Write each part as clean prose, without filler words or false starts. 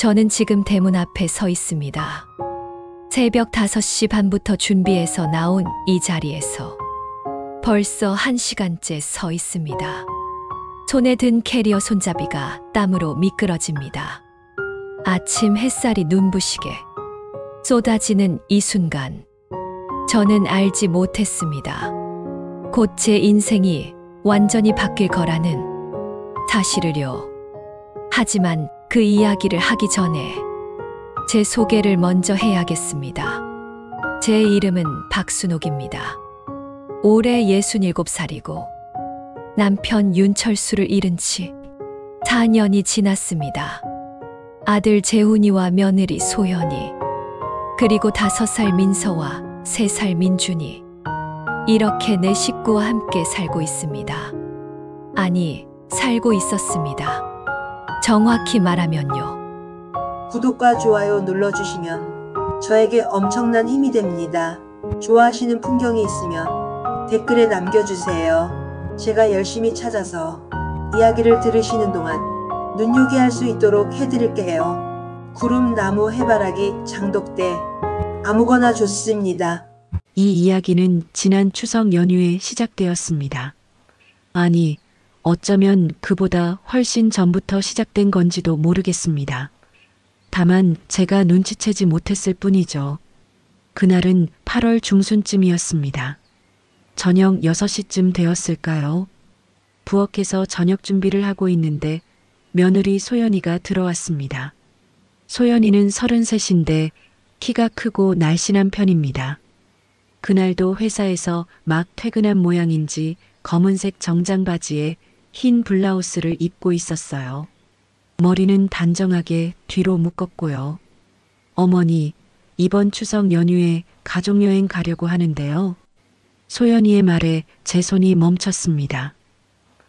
저는 지금 대문 앞에 서 있습니다. 새벽 5시 반부터 준비해서 나온 이 자리에서 벌써 1시간째 서 있습니다. 손에 든 캐리어 손잡이가 땀으로 미끄러집니다. 아침 햇살이 눈부시게 쏟아지는 이 순간, 저는 알지 못했습니다. 곧 제 인생이 완전히 바뀔 거라는 사실을요. 하지만 그 이야기를 하기 전에 제 소개를 먼저 해야겠습니다. 제 이름은 박순옥입니다. 올해 67살이고 남편 윤철수를 잃은 지 4년이 지났습니다. 아들 재훈이와 며느리 소연이, 그리고 5살 민서와 3살 민준이, 이렇게 내 식구와 함께 살고 있습니다. 아니, 살고 있었습니다. 정확히 말하면요. 구독과 좋아요 눌러주시면 저에게 엄청난 힘이 됩니다. 좋아하시는 풍경이 있으면 댓글에 남겨주세요. 제가 열심히 찾아서 이야기를 들으시는 동안 눈요기할 수 있도록 해드릴게요. 구름, 나무, 해바라기, 장독대, 아무거나 좋습니다. 이 이야기는 지난 추석 연휴에 시작되었습니다. 아니, 어쩌면 그보다 훨씬 전부터 시작된 건지도 모르겠습니다. 다만 제가 눈치채지 못했을 뿐이죠. 그날은 8월 중순쯤이었습니다. 저녁 6시쯤 되었을까요? 부엌에서 저녁 준비를 하고 있는데 며느리 소연이가 들어왔습니다. 소연이는 33인데 키가 크고 날씬한 편입니다. 그날도 회사에서 막 퇴근한 모양인지 검은색 정장 바지에 흰 블라우스를 입고 있었어요. 머리는 단정하게 뒤로 묶었고요. 어머니, 이번 추석 연휴에 가족여행 가려고 하는데요. 소연이의 말에 제 손이 멈췄습니다.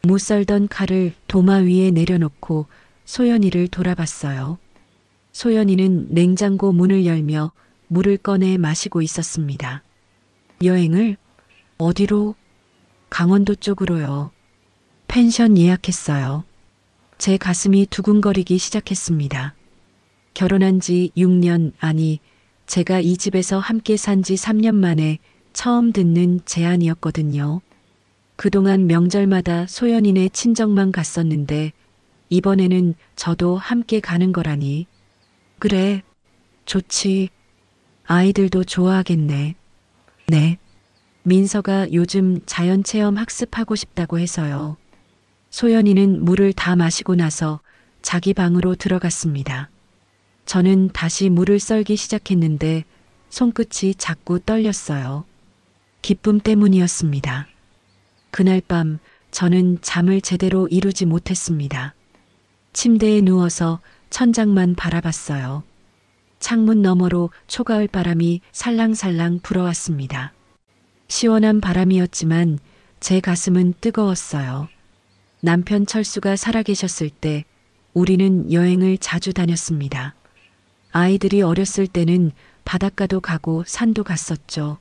무 썰던 칼을 도마 위에 내려놓고 소연이를 돌아봤어요. 소연이는 냉장고 문을 열며 물을 꺼내 마시고 있었습니다. 여행을? 어디로? 강원도 쪽으로요. 펜션 예약했어요. 제 가슴이 두근거리기 시작했습니다. 결혼한 지 6년, 아니, 제가 이 집에서 함께 산 지 3년 만에 처음 듣는 제안이었거든요. 그동안 명절마다 소연이네 친정만 갔었는데 이번에는 저도 함께 가는 거라니. 그래, 좋지. 아이들도 좋아하겠네. 네. 민서가 요즘 자연체험 학습하고 싶다고 해서요. 소연이는 물을 다 마시고 나서 자기 방으로 들어갔습니다. 저는 다시 물을 썰기 시작했는데 손끝이 자꾸 떨렸어요. 기쁨 때문이었습니다. 그날 밤 저는 잠을 제대로 이루지 못했습니다. 침대에 누워서 천장만 바라봤어요. 창문 너머로 초가을 바람이 살랑살랑 불어왔습니다. 시원한 바람이었지만 제 가슴은 뜨거웠어요. 남편 철수가 살아계셨을 때 우리는 여행을 자주 다녔습니다. 아이들이 어렸을 때는 바닷가도 가고 산도 갔었죠.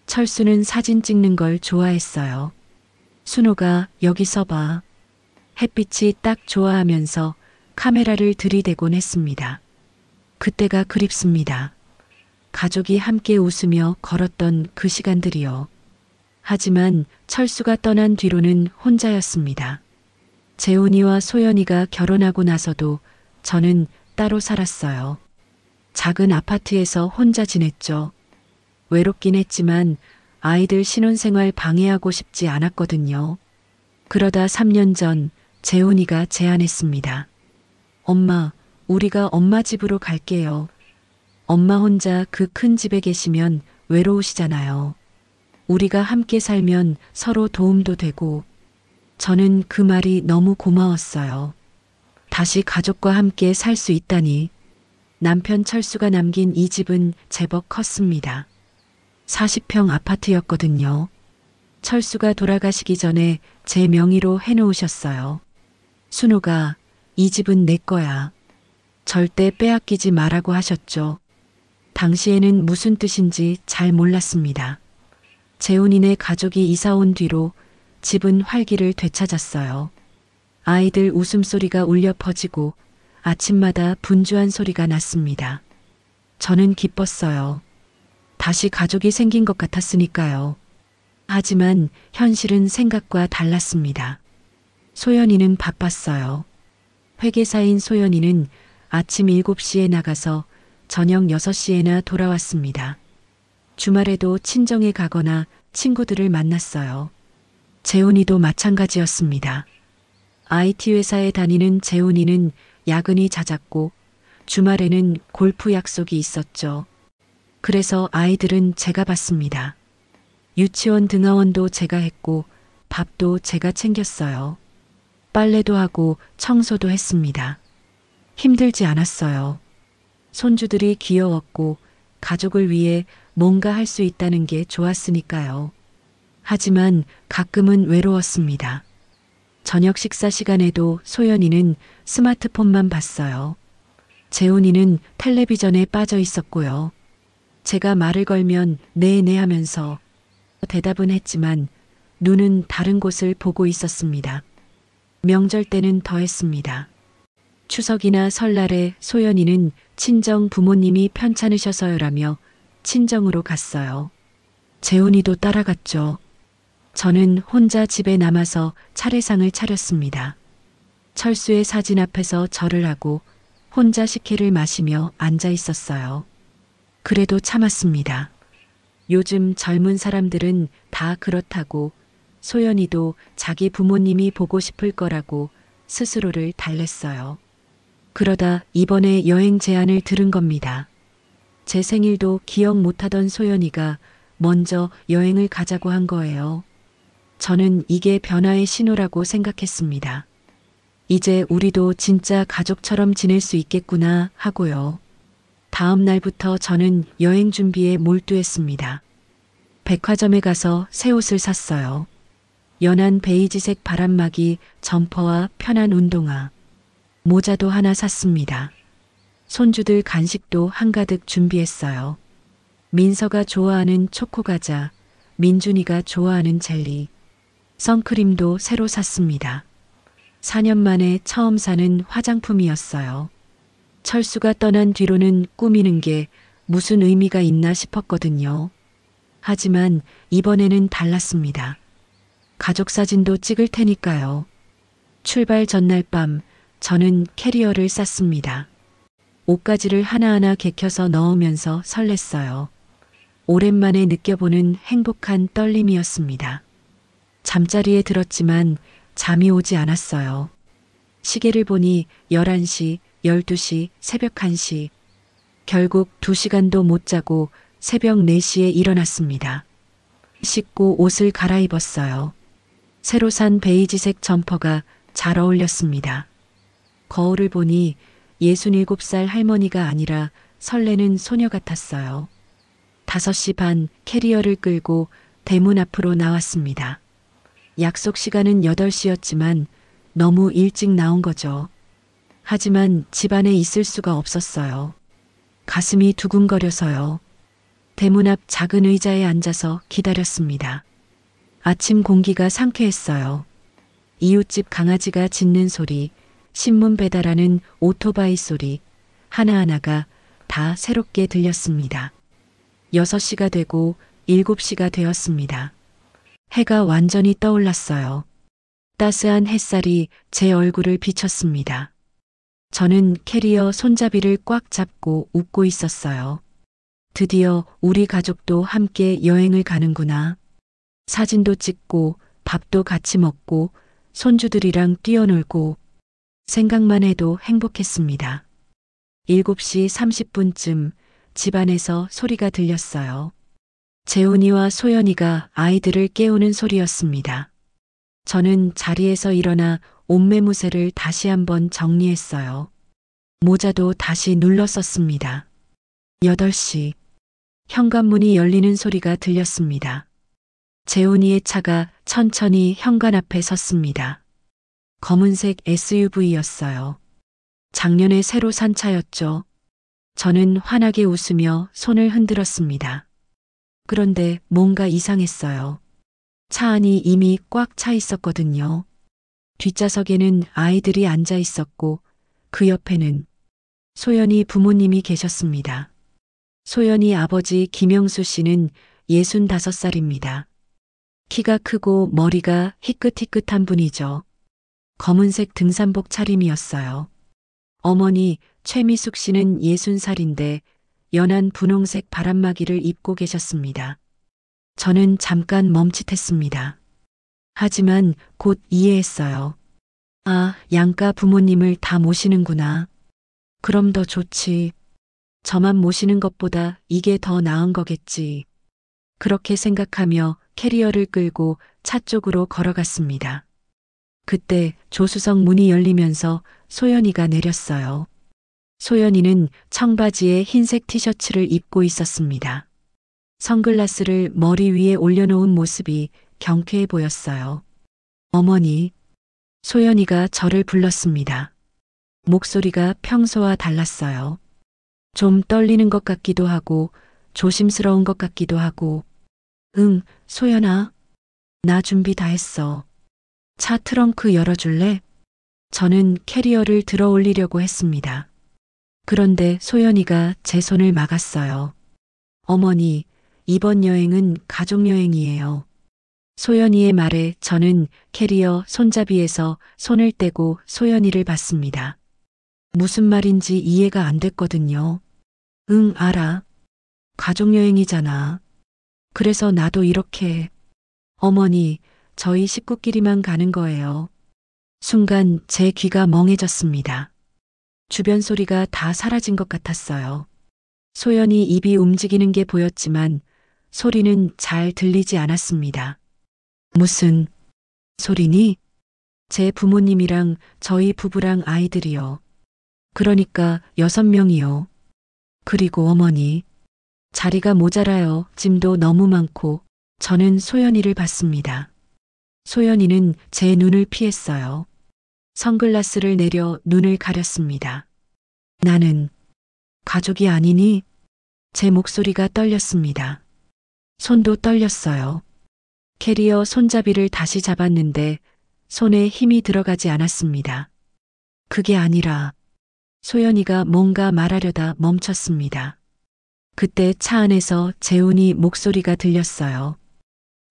철수는 사진 찍는 걸 좋아했어요. 순호가 여기서 봐. 햇빛이 딱 좋아하면서 카메라를 들이대곤 했습니다. 그때가 그립습니다. 가족이 함께 웃으며 걸었던 그 시간들이요. 하지만 철수가 떠난 뒤로는 혼자였습니다. 재훈이와 소연이가 결혼하고 나서도 저는 따로 살았어요. 작은 아파트에서 혼자 지냈죠. 외롭긴 했지만 아이들 신혼생활 방해하고 싶지 않았거든요. 그러다 3년 전 재훈이가 제안했습니다. 엄마, 우리가 엄마 집으로 갈게요. 엄마 혼자 그 큰 집에 계시면 외로우시잖아요. 우리가 함께 살면 서로 도움도 되고. 저는 그 말이 너무 고마웠어요. 다시 가족과 함께 살 수 있다니. 남편 철수가 남긴 이 집은 제법 컸습니다. 40평 아파트였거든요. 철수가 돌아가시기 전에 제 명의로 해놓으셨어요. 순호가 이 집은 내 거야. 절대 빼앗기지 말라고 하셨죠. 당시에는 무슨 뜻인지 잘 몰랐습니다. 재훈이네 가족이 이사 온 뒤로 집은 활기를 되찾았어요. 아이들 웃음소리가 울려 퍼지고 아침마다 분주한 소리가 났습니다. 저는 기뻤어요. 다시 가족이 생긴 것 같았으니까요. 하지만 현실은 생각과 달랐습니다. 소연이는 바빴어요. 회계사인 소연이는 아침 7시에 나가서 저녁 6시에나 돌아왔습니다. 주말에도 친정에 가거나 친구들을 만났어요. 재훈이도 마찬가지였습니다. IT 회사에 다니는 재훈이는 야근이 잦았고 주말에는 골프 약속이 있었죠. 그래서 아이들은 제가 봤습니다. 유치원 등하원도 제가 했고 밥도 제가 챙겼어요. 빨래도 하고 청소도 했습니다. 힘들지 않았어요. 손주들이 귀여웠고 가족을 위해 뭔가 할 수 있다는 게 좋았으니까요. 하지만 가끔은 외로웠습니다. 저녁 식사 시간에도 소연이는 스마트폰만 봤어요. 재훈이는 텔레비전에 빠져 있었고요. 제가 말을 걸면 네네 하면서 대답은 했지만 눈은 다른 곳을 보고 있었습니다. 명절 때는 더 했습니다. 추석이나 설날에 소연이는 친정 부모님이 편찮으셔서요라며 친정으로 갔어요. 재훈이도 따라갔죠. 저는 혼자 집에 남아서 차례상을 차렸습니다. 철수의 사진 앞에서 절을 하고 혼자 식혜를 마시며 앉아 있었어요. 그래도 참았습니다. 요즘 젊은 사람들은 다 그렇다고 소연이도 자기 부모님이 보고 싶을 거라고 스스로를 달랬어요. 그러다 이번에 여행 제안을 들은 겁니다. 제 생일도 기억 못하던 소연이가 먼저 여행을 가자고 한 거예요. 저는 이게 변화의 신호라고 생각했습니다. 이제 우리도 진짜 가족처럼 지낼 수 있겠구나 하고요. 다음 날부터 저는 여행 준비에 몰두했습니다. 백화점에 가서 새 옷을 샀어요. 연한 베이지색 바람막이 점퍼와 편한 운동화. 모자도 하나 샀습니다. 손주들 간식도 한가득 준비했어요. 민서가 좋아하는 초코과자, 민준이가 좋아하는 젤리, 선크림도 새로 샀습니다. 4년 만에 처음 사는 화장품이었어요. 철수가 떠난 뒤로는 꾸미는 게 무슨 의미가 있나 싶었거든요. 하지만 이번에는 달랐습니다. 가족 사진도 찍을 테니까요. 출발 전날 밤 저는 캐리어를 쌌습니다. 옷가지를 하나하나 개켜서 넣으면서 설렜어요. 오랜만에 느껴보는 행복한 떨림이었습니다. 잠자리에 들었지만 잠이 오지 않았어요. 시계를 보니 11시, 12시, 새벽 1시. 결국 2시간도 못 자고 새벽 4시에 일어났습니다. 씻고 옷을 갈아입었어요. 새로 산 베이지색 점퍼가 잘 어울렸습니다. 거울을 보니 67살 할머니가 아니라 설레는 소녀 같았어요. 5시 반 캐리어를 끌고 대문 앞으로 나왔습니다. 약속 시간은 8시였지만 너무 일찍 나온 거죠. 하지만 집 안에 있을 수가 없었어요. 가슴이 두근거려서요. 대문 앞 작은 의자에 앉아서 기다렸습니다. 아침 공기가 상쾌했어요. 이웃집 강아지가 짖는 소리, 신문 배달하는 오토바이 소리, 하나하나가 다 새롭게 들렸습니다. 6시가 되고 7시가 되었습니다. 해가 완전히 떠올랐어요. 따스한 햇살이 제 얼굴을 비쳤습니다. 저는 캐리어 손잡이를 꽉 잡고 웃고 있었어요. 드디어 우리 가족도 함께 여행을 가는구나. 사진도 찍고 밥도 같이 먹고 손주들이랑 뛰어놀고 생각만 해도 행복했습니다. 7시 30분쯤 집안에서 소리가 들렸어요. 재훈이와 소연이가 아이들을 깨우는 소리였습니다. 저는 자리에서 일어나 옷매무새를 다시 한번 정리했어요. 모자도 다시 눌러 썼습니다. 8시. 현관문이 열리는 소리가 들렸습니다. 재훈이의 차가 천천히 현관 앞에 섰습니다. 검은색 SUV였어요. 작년에 새로 산 차였죠. 저는 환하게 웃으며 손을 흔들었습니다. 그런데 뭔가 이상했어요. 차 안이 이미 꽉 차 있었거든요. 뒷좌석에는 아이들이 앉아 있었고 그 옆에는 소연이 부모님이 계셨습니다. 소연이 아버지 김영수 씨는 65살입니다. 키가 크고 머리가 희끗희끗한 분이죠. 검은색 등산복 차림이었어요. 어머니 최미숙 씨는 60살인데 연한 분홍색 바람막이를 입고 계셨습니다. 저는 잠깐 멈칫했습니다. 하지만 곧 이해했어요. 아, 양가 부모님을 다 모시는구나. 그럼 더 좋지. 저만 모시는 것보다 이게 더 나은 거겠지. 그렇게 생각하며 캐리어를 끌고 차 쪽으로 걸어갔습니다. 그때 조수석 문이 열리면서 소연이가 내렸어요. 소연이는 청바지에 흰색 티셔츠를 입고 있었습니다. 선글라스를 머리 위에 올려놓은 모습이 경쾌해 보였어요. 어머니, 소연이가 저를 불렀습니다. 목소리가 평소와 달랐어요. 좀 떨리는 것 같기도 하고 조심스러운 것 같기도 하고. 응, 소연아. 나 준비 다 했어. 차 트렁크 열어줄래? 저는 캐리어를 들어 올리려고 했습니다. 그런데 소연이가 제 손을 막았어요. 어머니, 이번 여행은 가족여행이에요. 소연이의 말에 저는 캐리어 손잡이에서 손을 떼고 소연이를 봤습니다. 무슨 말인지 이해가 안 됐거든요. 응, 알아. 가족여행이잖아. 그래서 나도 이렇게. 어머니, 저희 식구끼리만 가는 거예요. 순간 제 귀가 멍해졌습니다. 주변 소리가 다 사라진 것 같았어요. 소연이 입이 움직이는 게 보였지만 소리는 잘 들리지 않았습니다. 무슨 소리니? 제 부모님이랑 저희 부부랑 아이들이요. 그러니까 6명이요. 그리고 어머니. 자리가 모자라요. 짐도 너무 많고. 저는 소연이를 봤습니다. 소연이는 제 눈을 피했어요. 선글라스를 내려 눈을 가렸습니다. 나는 가족이 아니니? 제 목소리가 떨렸습니다. 손도 떨렸어요. 캐리어 손잡이를 다시 잡았는데 손에 힘이 들어가지 않았습니다. 그게 아니라 소연이가 뭔가 말하려다 멈췄습니다. 그때 차 안에서 재훈이 목소리가 들렸어요.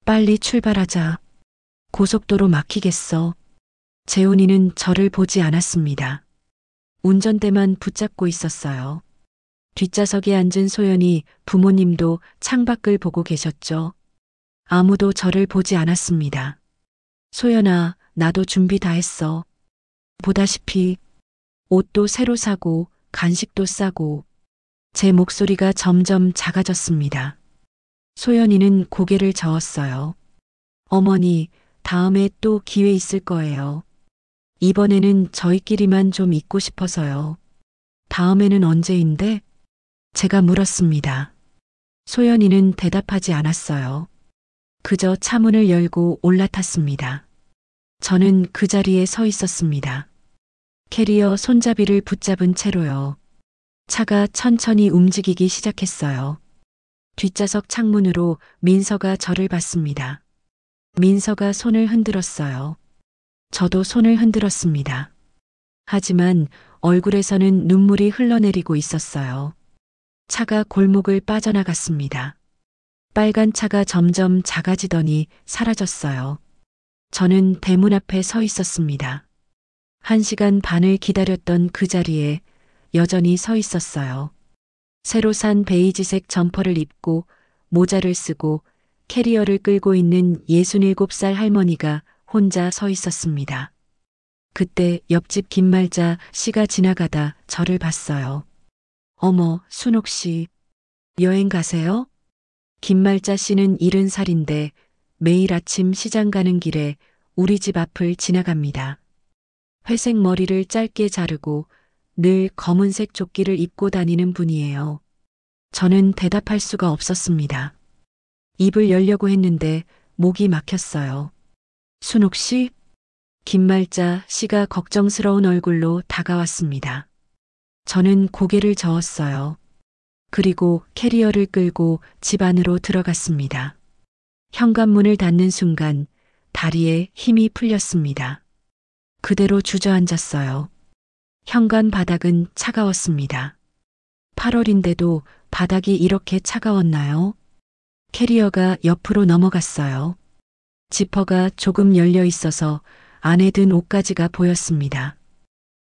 빨리 출발하자. 고속도로 막히겠어. 재훈이는 저를 보지 않았습니다. 운전대만 붙잡고 있었어요. 뒷좌석에 앉은 소연이 부모님도 창밖을 보고 계셨죠. 아무도 저를 보지 않았습니다. 소연아, 나도 준비 다 했어. 보다시피 옷도 새로 사고 간식도 싸고. 제 목소리가 점점 작아졌습니다. 소연이는 고개를 저었어요. 어머니, 다음에 또 기회 있을 거예요. 이번에는 저희끼리만 좀 있고 싶어서요. 다음에는 언제인데? 제가 물었습니다. 소연이는 대답하지 않았어요. 그저 차문을 열고 올라탔습니다. 저는 그 자리에 서 있었습니다. 캐리어 손잡이를 붙잡은 채로요. 차가 천천히 움직이기 시작했어요. 뒷좌석 창문으로 민서가 저를 봤습니다. 민서가 손을 흔들었어요. 저도 손을 흔들었습니다. 하지만 얼굴에서는 눈물이 흘러내리고 있었어요. 차가 골목을 빠져나갔습니다. 빨간 차가 점점 작아지더니 사라졌어요. 저는 대문 앞에 서 있었습니다. 1시간 반을 기다렸던 그 자리에 여전히 서 있었어요. 새로 산 베이지색 점퍼를 입고 모자를 쓰고 캐리어를 끌고 있는 67살 할머니가 혼자 서 있었습니다. 그때 옆집 김말자 씨가 지나가다 저를 봤어요. 어머, 순옥 씨, 여행 가세요? 김말자 씨는 70살인데 매일 아침 시장 가는 길에 우리 집 앞을 지나갑니다. 회색 머리를 짧게 자르고 늘 검은색 조끼를 입고 다니는 분이에요. 저는 대답할 수가 없었습니다. 입을 열려고 했는데 목이 막혔어요. 순옥 씨? 김말자 씨가 걱정스러운 얼굴로 다가왔습니다. 저는 고개를 저었어요. 그리고 캐리어를 끌고 집 안으로 들어갔습니다. 현관문을 닫는 순간 다리에 힘이 풀렸습니다. 그대로 주저앉았어요. 현관 바닥은 차가웠습니다. 8월인데도 바닥이 이렇게 차가웠나요? 캐리어가 옆으로 넘어갔어요. 지퍼가 조금 열려 있어서 안에 든 옷가지가 보였습니다.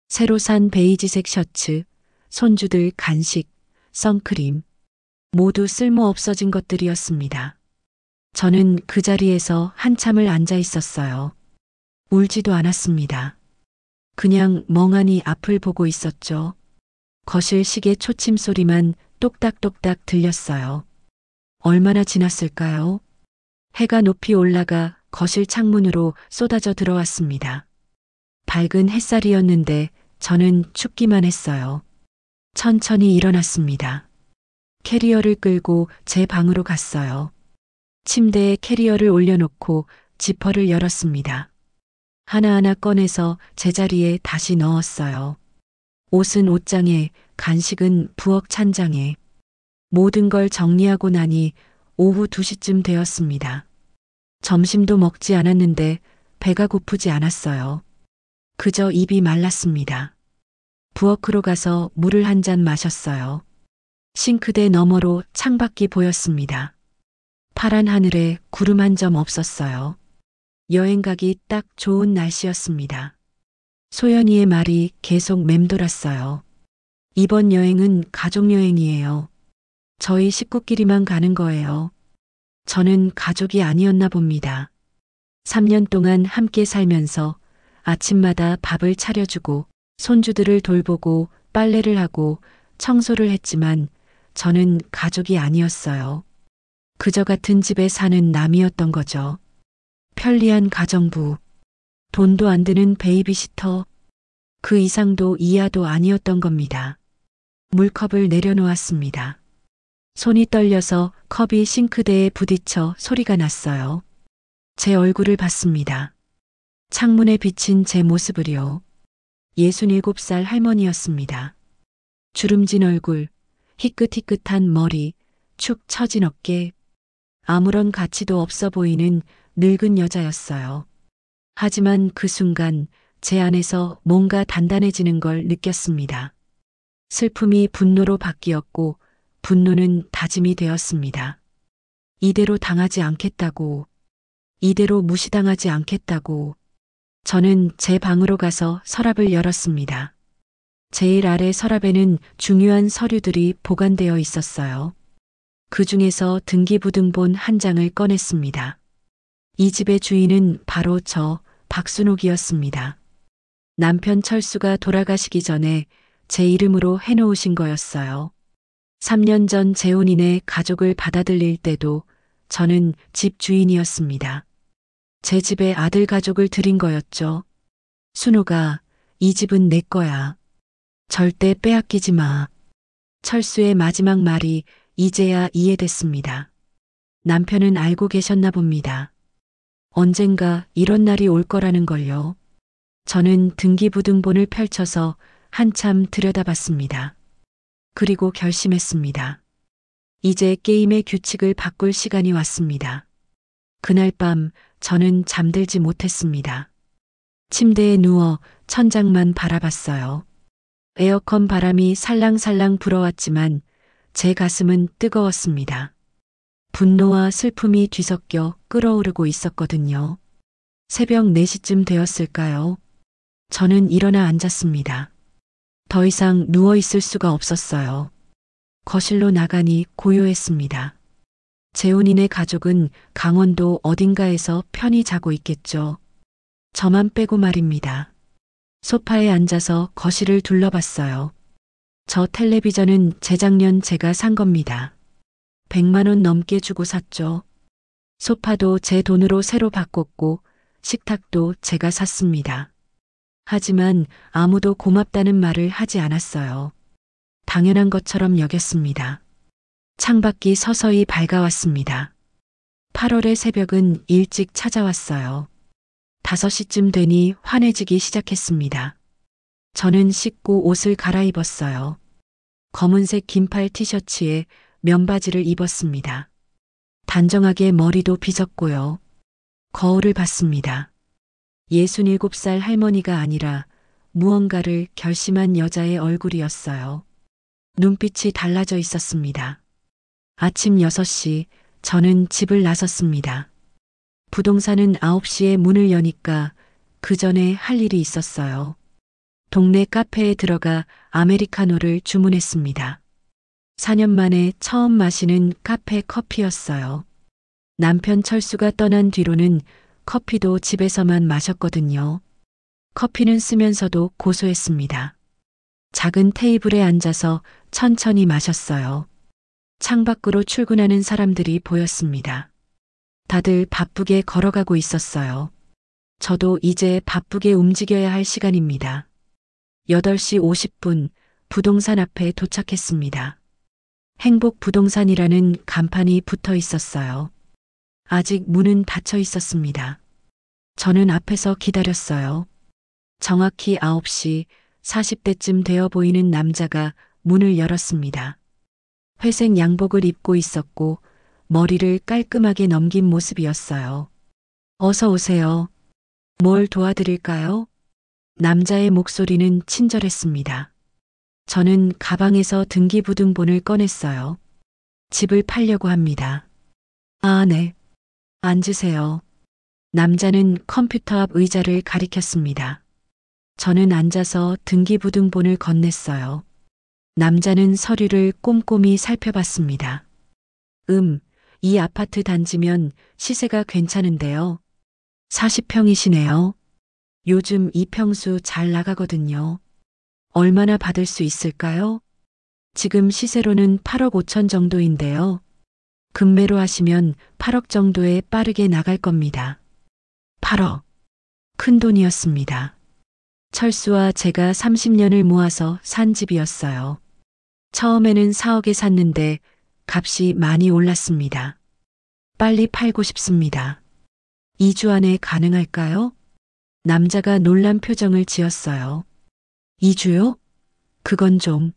새로 산 베이지색 셔츠, 손주들 간식, 선크림, 모두 쓸모 없어진 것들이었습니다. 저는 그 자리에서 한참을 앉아 있었어요. 울지도 않았습니다. 그냥 멍하니 앞을 보고 있었죠. 거실 시계 초침 소리만 똑딱똑딱 들렸어요. 얼마나 지났을까요? 해가 높이 올라가 거실 창문으로 쏟아져 들어왔습니다. 밝은 햇살이었는데 저는 춥기만 했어요. 천천히 일어났습니다. 캐리어를 끌고 제 방으로 갔어요. 침대에 캐리어를 올려놓고 지퍼를 열었습니다. 하나하나 꺼내서 제자리에 다시 넣었어요. 옷은 옷장에, 간식은 부엌 찬장에. 모든 걸 정리하고 나니 오후 2시쯤 되었습니다. 점심도 먹지 않았는데 배가 고프지 않았어요. 그저 입이 말랐습니다. 부엌으로 가서 물을 한 잔 마셨어요. 싱크대 너머로 창밖이 보였습니다. 파란 하늘에 구름 한 점 없었어요. 여행 가기 딱 좋은 날씨였습니다. 소연이의 말이 계속 맴돌았어요. 이번 여행은 가족여행이에요. 저희 식구끼리만 가는 거예요. 저는 가족이 아니었나 봅니다. 3년 동안 함께 살면서 아침마다 밥을 차려주고 손주들을 돌보고 빨래를 하고 청소를 했지만 저는 가족이 아니었어요. 그저 같은 집에 사는 남이었던 거죠. 편리한 가정부, 돈도 안 드는 베이비시터, 그 이상도 이하도 아니었던 겁니다. 물컵을 내려놓았습니다. 손이 떨려서 컵이 싱크대에 부딪혀 소리가 났어요. 제 얼굴을 봤습니다. 창문에 비친 제 모습을요. 67살 할머니였습니다. 주름진 얼굴, 희끗희끗한 머리, 축 처진 어깨, 아무런 가치도 없어 보이는 늙은 여자였어요. 하지만 그 순간 제 안에서 뭔가 단단해지는 걸 느꼈습니다. 슬픔이 분노로 바뀌었고 분노는 다짐이 되었습니다. 이대로 당하지 않겠다고, 이대로 무시당하지 않겠다고. 저는 제 방으로 가서 서랍을 열었습니다. 제일 아래 서랍에는 중요한 서류들이 보관되어 있었어요. 그 중에서 등기부등본 한 장을 꺼냈습니다. 이 집의 주인은 바로 저 박순옥이었습니다. 남편 철수가 돌아가시기 전에 제 이름으로 해놓으신 거였어요. 3년 전 재혼인의 가족을 받아들일 때도 저는 집 주인이었습니다. 제 집에 아들 가족을 들인 거였죠. 순옥아, 이 집은 내 거야. 절대 빼앗기지 마. 철수의 마지막 말이 이제야 이해됐습니다. 남편은 알고 계셨나 봅니다. 언젠가 이런 날이 올 거라는 걸요. 저는 등기부등본을 펼쳐서 한참 들여다봤습니다. 그리고 결심했습니다. 이제 게임의 규칙을 바꿀 시간이 왔습니다. 그날 밤 저는 잠들지 못했습니다. 침대에 누워 천장만 바라봤어요. 에어컨 바람이 살랑살랑 불어왔지만 제 가슴은 뜨거웠습니다. 분노와 슬픔이 뒤섞여 끓어오르고 있었거든요. 새벽 4시쯤 되었을까요? 저는 일어나 앉았습니다. 더 이상 누워 있을 수가 없었어요. 거실로 나가니 고요했습니다. 재혼인의 가족은 강원도 어딘가에서 편히 자고 있겠죠. 저만 빼고 말입니다. 소파에 앉아서 거실을 둘러봤어요. 저 텔레비전은 재작년 제가 산 겁니다. 100만 원 넘게 주고 샀죠. 소파도 제 돈으로 새로 바꿨고 식탁도 제가 샀습니다. 하지만 아무도 고맙다는 말을 하지 않았어요. 당연한 것처럼 여겼습니다. 창밖이 서서히 밝아왔습니다. 8월의 새벽은 일찍 찾아왔어요. 5시쯤 되니 환해지기 시작했습니다. 저는 씻고 옷을 갈아입었어요. 검은색 긴팔 티셔츠에 면바지를 입었습니다. 단정하게 머리도 빗었고요. 거울을 봤습니다. 67살 할머니가 아니라 무언가를 결심한 여자의 얼굴이었어요. 눈빛이 달라져 있었습니다. 아침 6시 저는 집을 나섰습니다. 부동산은 9시에 문을 여니까 그 전에 할 일이 있었어요. 동네 카페에 들어가 아메리카노를 주문했습니다. 4년 만에 처음 마시는 카페 커피였어요. 남편 철수가 떠난 뒤로는 커피도 집에서만 마셨거든요. 커피는 쓰면서도 고소했습니다. 작은 테이블에 앉아서 천천히 마셨어요. 창밖으로 출근하는 사람들이 보였습니다. 다들 바쁘게 걸어가고 있었어요. 저도 이제 바쁘게 움직여야 할 시간입니다. 8시 50분 부동산 앞에 도착했습니다. 행복 부동산이라는 간판이 붙어 있었어요. 아직 문은 닫혀 있었습니다. 저는 앞에서 기다렸어요. 정확히 9시 40대쯤 되어 보이는 남자가 문을 열었습니다. 회색 양복을 입고 있었고 머리를 깔끔하게 넘긴 모습이었어요. 어서 오세요. 뭘 도와드릴까요? 남자의 목소리는 친절했습니다. 저는 가방에서 등기부등본을 꺼냈어요. 집을 팔려고 합니다. 아, 네. 앉으세요. 남자는 컴퓨터 앞 의자를 가리켰습니다. 저는 앉아서 등기부등본을 건넸어요. 남자는 서류를 꼼꼼히 살펴봤습니다. 이 아파트 단지면 시세가 괜찮은데요. 40평이시네요. 요즘 이 평수 잘 나가거든요. 얼마나 받을 수 있을까요? 지금 시세로는 8억 5천 정도인데요. 금매로 하시면 8억 정도에 빠르게 나갈 겁니다. 8억. 큰 돈이었습니다. 철수와 제가 30년을 모아서 산 집이었어요. 처음에는 4억에 샀는데 값이 많이 올랐습니다. 빨리 팔고 싶습니다. 2주 안에 가능할까요? 남자가 놀란 표정을 지었어요. 2주요? 그건 좀.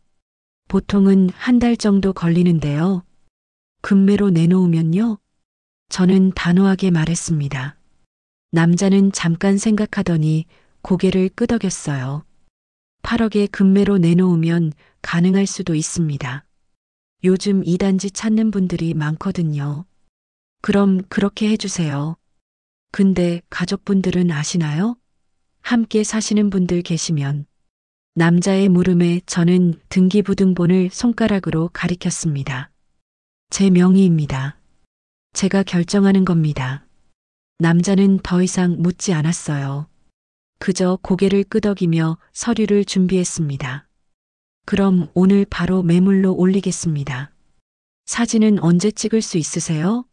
보통은 한 달 정도 걸리는데요. 금매로 내놓으면요? 저는 단호하게 말했습니다. 남자는 잠깐 생각하더니 고개를 끄덕였어요. 8억에 금매로 내놓으면 가능할 수도 있습니다. 요즘 이 단지 찾는 분들이 많거든요. 그럼 그렇게 해주세요. 근데 가족분들은 아시나요? 함께 사시는 분들 계시면. 남자의 물음에 저는 등기부등본을 손가락으로 가리켰습니다. 제 명의입니다. 제가 결정하는 겁니다. 남자는 더 이상 묻지 않았어요. 그저 고개를 끄덕이며 서류를 준비했습니다. 그럼 오늘 바로 매물로 올리겠습니다. 사진은 언제 찍을 수 있으세요?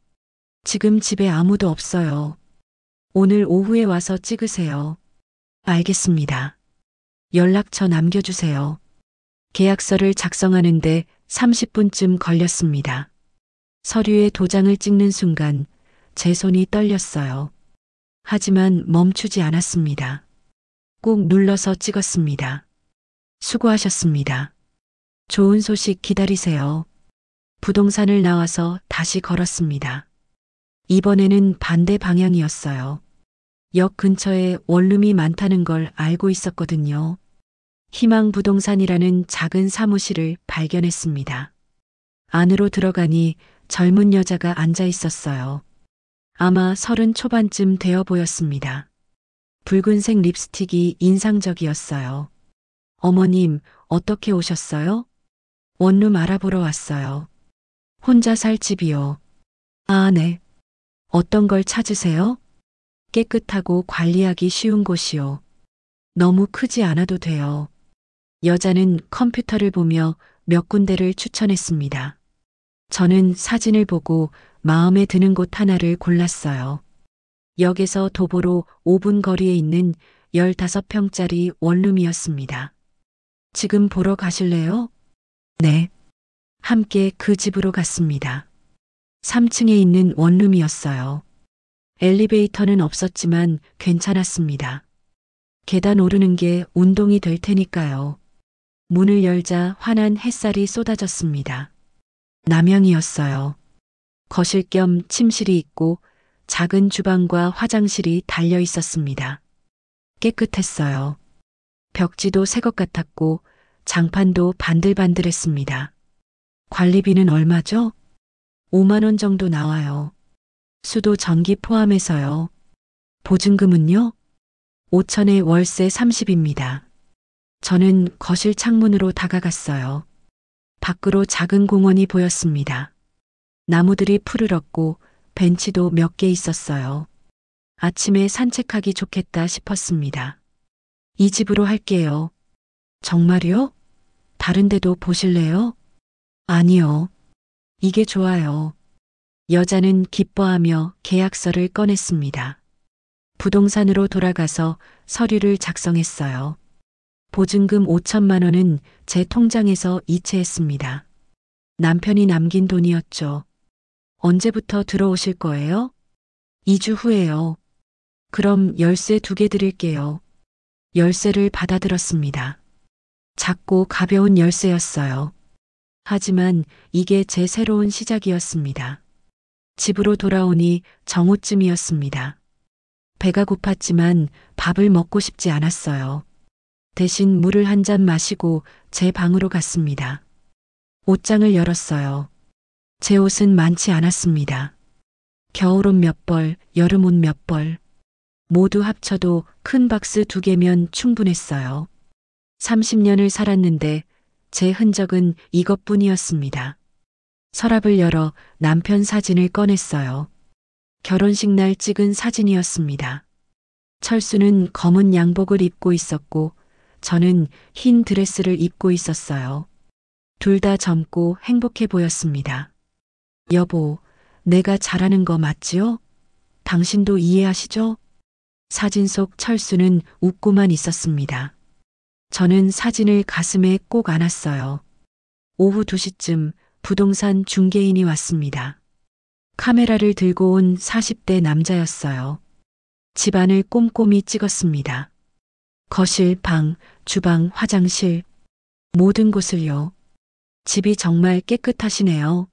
지금 집에 아무도 없어요. 오늘 오후에 와서 찍으세요. 알겠습니다. 연락처 남겨주세요. 계약서를 작성하는데 30분쯤 걸렸습니다. 서류에 도장을 찍는 순간 제 손이 떨렸어요. 하지만 멈추지 않았습니다. 꾹 눌러서 찍었습니다. 수고하셨습니다. 좋은 소식 기다리세요. 부동산을 나와서 다시 걸었습니다. 이번에는 반대 방향이었어요. 역 근처에 원룸이 많다는 걸 알고 있었거든요. 희망부동산이라는 작은 사무실을 발견했습니다. 안으로 들어가니 젊은 여자가 앉아 있었어요. 아마 30 초반쯤 되어 보였습니다. 붉은색 립스틱이 인상적이었어요. 어머님, 어떻게 오셨어요? 원룸 알아보러 왔어요. 혼자 살 집이요. 아, 네. 어떤 걸 찾으세요? 깨끗하고 관리하기 쉬운 곳이요. 너무 크지 않아도 돼요. 여자는 컴퓨터를 보며 몇 군데를 추천했습니다. 저는 사진을 보고 마음에 드는 곳 하나를 골랐어요. 역에서 도보로 5분 거리에 있는 15평짜리 원룸이었습니다. 지금 보러 가실래요? 네. 함께 그 집으로 갔습니다. 3층에 있는 원룸이었어요. 엘리베이터는 없었지만 괜찮았습니다. 계단 오르는 게 운동이 될 테니까요. 문을 열자 환한 햇살이 쏟아졌습니다. 남향이었어요. 거실 겸 침실이 있고 작은 주방과 화장실이 달려 있었습니다. 깨끗했어요. 벽지도 새 것 같았고 장판도 반들반들했습니다. 관리비는 얼마죠? 5만 원 정도 나와요. 수도 전기 포함해서요. 보증금은요? 5천에 월세 30입니다. 저는 거실 창문으로 다가갔어요. 밖으로 작은 공원이 보였습니다. 나무들이 푸르렀고 벤치도 몇 개 있었어요. 아침에 산책하기 좋겠다 싶었습니다. 이 집으로 할게요. 정말요? 다른 데도 보실래요? 아니요. 이게 좋아요. 여자는 기뻐하며 계약서를 꺼냈습니다. 부동산으로 돌아가서 서류를 작성했어요. 보증금 5천만 원은 제 통장에서 이체했습니다. 남편이 남긴 돈이었죠. 언제부터 들어오실 거예요? 2주 후에요. 그럼 열쇠 2개 드릴게요. 열쇠를 받아들었습니다. 작고 가벼운 열쇠였어요. 하지만 이게 제 새로운 시작이었습니다. 집으로 돌아오니 정오쯤이었습니다. 배가 고팠지만 밥을 먹고 싶지 않았어요. 대신 물을 한 잔 마시고 제 방으로 갔습니다. 옷장을 열었어요. 제 옷은 많지 않았습니다. 겨울옷 몇 벌, 여름옷 몇 벌. 모두 합쳐도 큰 박스 2개면 충분했어요. 30년을 살았는데 제 흔적은 이것뿐이었습니다. 서랍을 열어 남편 사진을 꺼냈어요. 결혼식 날 찍은 사진이었습니다. 철수는 검은 양복을 입고 있었고 저는 흰 드레스를 입고 있었어요. 둘 다 젊고 행복해 보였습니다. 여보, 내가 잘하는 거 맞지요? 당신도 이해하시죠? 사진 속 철수는 웃고만 있었습니다. 저는 사진을 가슴에 꼭 안았어요. 오후 2시쯤 부동산 중개인이 왔습니다. 카메라를 들고 온 40대 남자였어요. 집안을 꼼꼼히 찍었습니다. 거실, 방, 주방, 화장실, 모든 곳을요. 집이 정말 깨끗하시네요.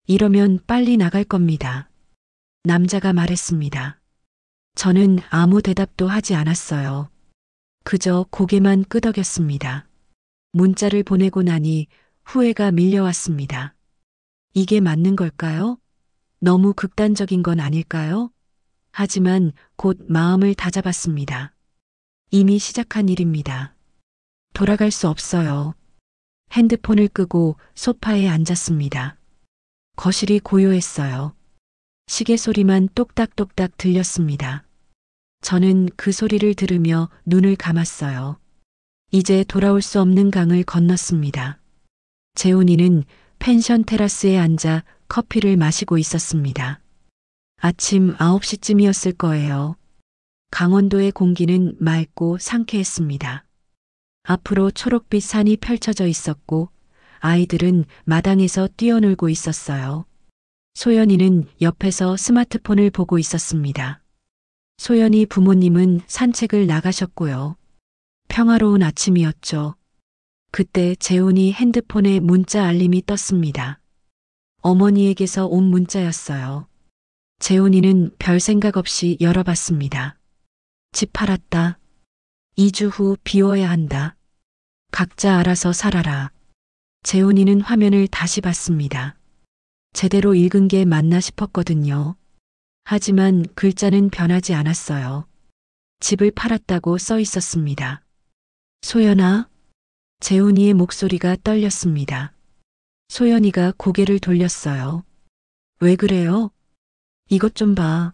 이러면 빨리 나갈 겁니다. 남자가 말했습니다. 저는 아무 대답도 하지 않았어요. 그저 고개만 끄덕였습니다. 문자를 보내고 나니 후회가 밀려왔습니다. 이게 맞는 걸까요? 너무 극단적인 건 아닐까요? 하지만 곧 마음을 다잡았습니다. 이미 시작한 일입니다. 돌아갈 수 없어요. 핸드폰을 끄고 소파에 앉았습니다. 거실이 고요했어요. 시계 소리만 똑딱똑딱 들렸습니다. 저는 그 소리를 들으며 눈을 감았어요. 이제 돌아올 수 없는 강을 건넜습니다. 재훈이는 펜션 테라스에 앉아 커피를 마시고 있었습니다. 아침 9시쯤이었을 거예요. 강원도의 공기는 맑고 상쾌했습니다. 앞으로 초록빛 산이 펼쳐져 있었고 아이들은 마당에서 뛰어놀고 있었어요. 소연이는 옆에서 스마트폰을 보고 있었습니다. 소연이 부모님은 산책을 나가셨고요. 평화로운 아침이었죠. 그때 재훈이 핸드폰에 문자 알림이 떴습니다. 어머니에게서 온 문자였어요. 재훈이는 별 생각 없이 열어봤습니다. 집 팔았다. 2주 후 비워야 한다. 각자 알아서 살아라. 재훈이는 화면을 다시 봤습니다. 제대로 읽은 게 맞나 싶었거든요. 하지만 글자는 변하지 않았어요. 집을 팔았다고 써 있었습니다. 소연아? 재훈이의 목소리가 떨렸습니다. 소연이가 고개를 돌렸어요. 왜 그래요? 이것 좀 봐.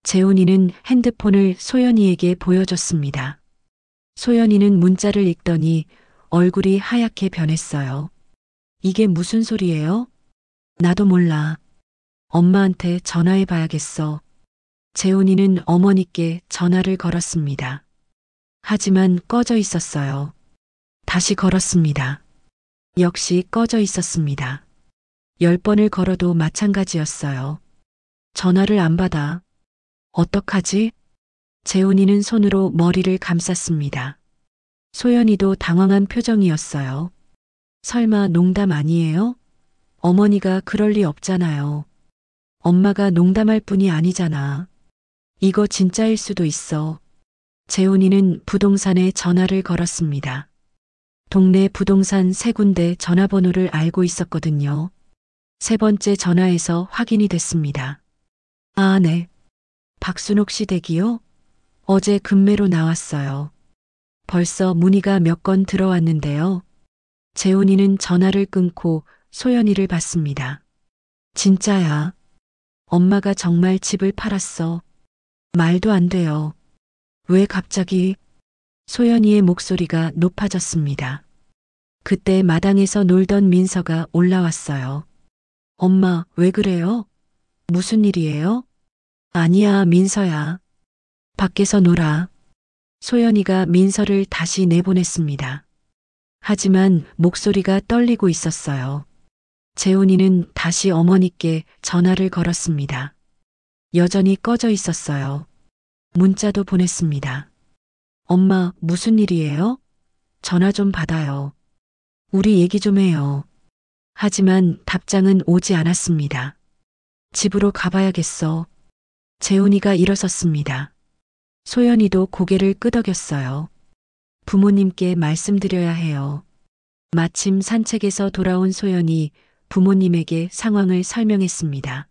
재훈이는 핸드폰을 소연이에게 보여줬습니다. 소연이는 문자를 읽더니 얼굴이 하얗게 변했어요. 이게 무슨 소리예요? 나도 몰라. 엄마한테 전화해 봐야겠어. 재훈이는 어머니께 전화를 걸었습니다. 하지만 꺼져 있었어요. 다시 걸었습니다. 역시 꺼져 있었습니다. 10번을 걸어도 마찬가지였어요. 전화를 안 받아. 어떡하지? 재훈이는 손으로 머리를 감쌌습니다. 소연이도 당황한 표정이었어요. 설마 농담 아니에요? 어머니가 그럴 리 없잖아요. 엄마가 농담할 뿐이 아니잖아. 이거 진짜일 수도 있어. 재훈이는 부동산에 전화를 걸었습니다. 동네 부동산 3군데 전화번호를 알고 있었거든요. 3번째 전화에서 확인이 됐습니다. 아, 네. 박순옥 씨 댁이요? 어제 금매로 나왔어요. 벌써 문의가 몇 건 들어왔는데요. 재훈이는 전화를 끊고 소연이를 봤습니다. 진짜야. 엄마가 정말 집을 팔았어. 말도 안 돼요. 왜 갑자기? 소연이의 목소리가 높아졌습니다. 그때 마당에서 놀던 민서가 올라왔어요. 엄마, 왜 그래요? 무슨 일이에요? 아니야, 민서야. 밖에서 놀아. 소연이가 민서를 다시 내보냈습니다. 하지만 목소리가 떨리고 있었어요. 재훈이는 다시 어머니께 전화를 걸었습니다. 여전히 꺼져 있었어요. 문자도 보냈습니다. 엄마, 무슨 일이에요? 전화 좀 받아요. 우리 얘기 좀 해요. 하지만 답장은 오지 않았습니다. 집으로 가봐야겠어. 재훈이가 일어섰습니다. 소연이도 고개를 끄덕였어요. 부모님께 말씀드려야 해요. 마침 산책에서 돌아온 소연이 부모님에게 상황을 설명했습니다.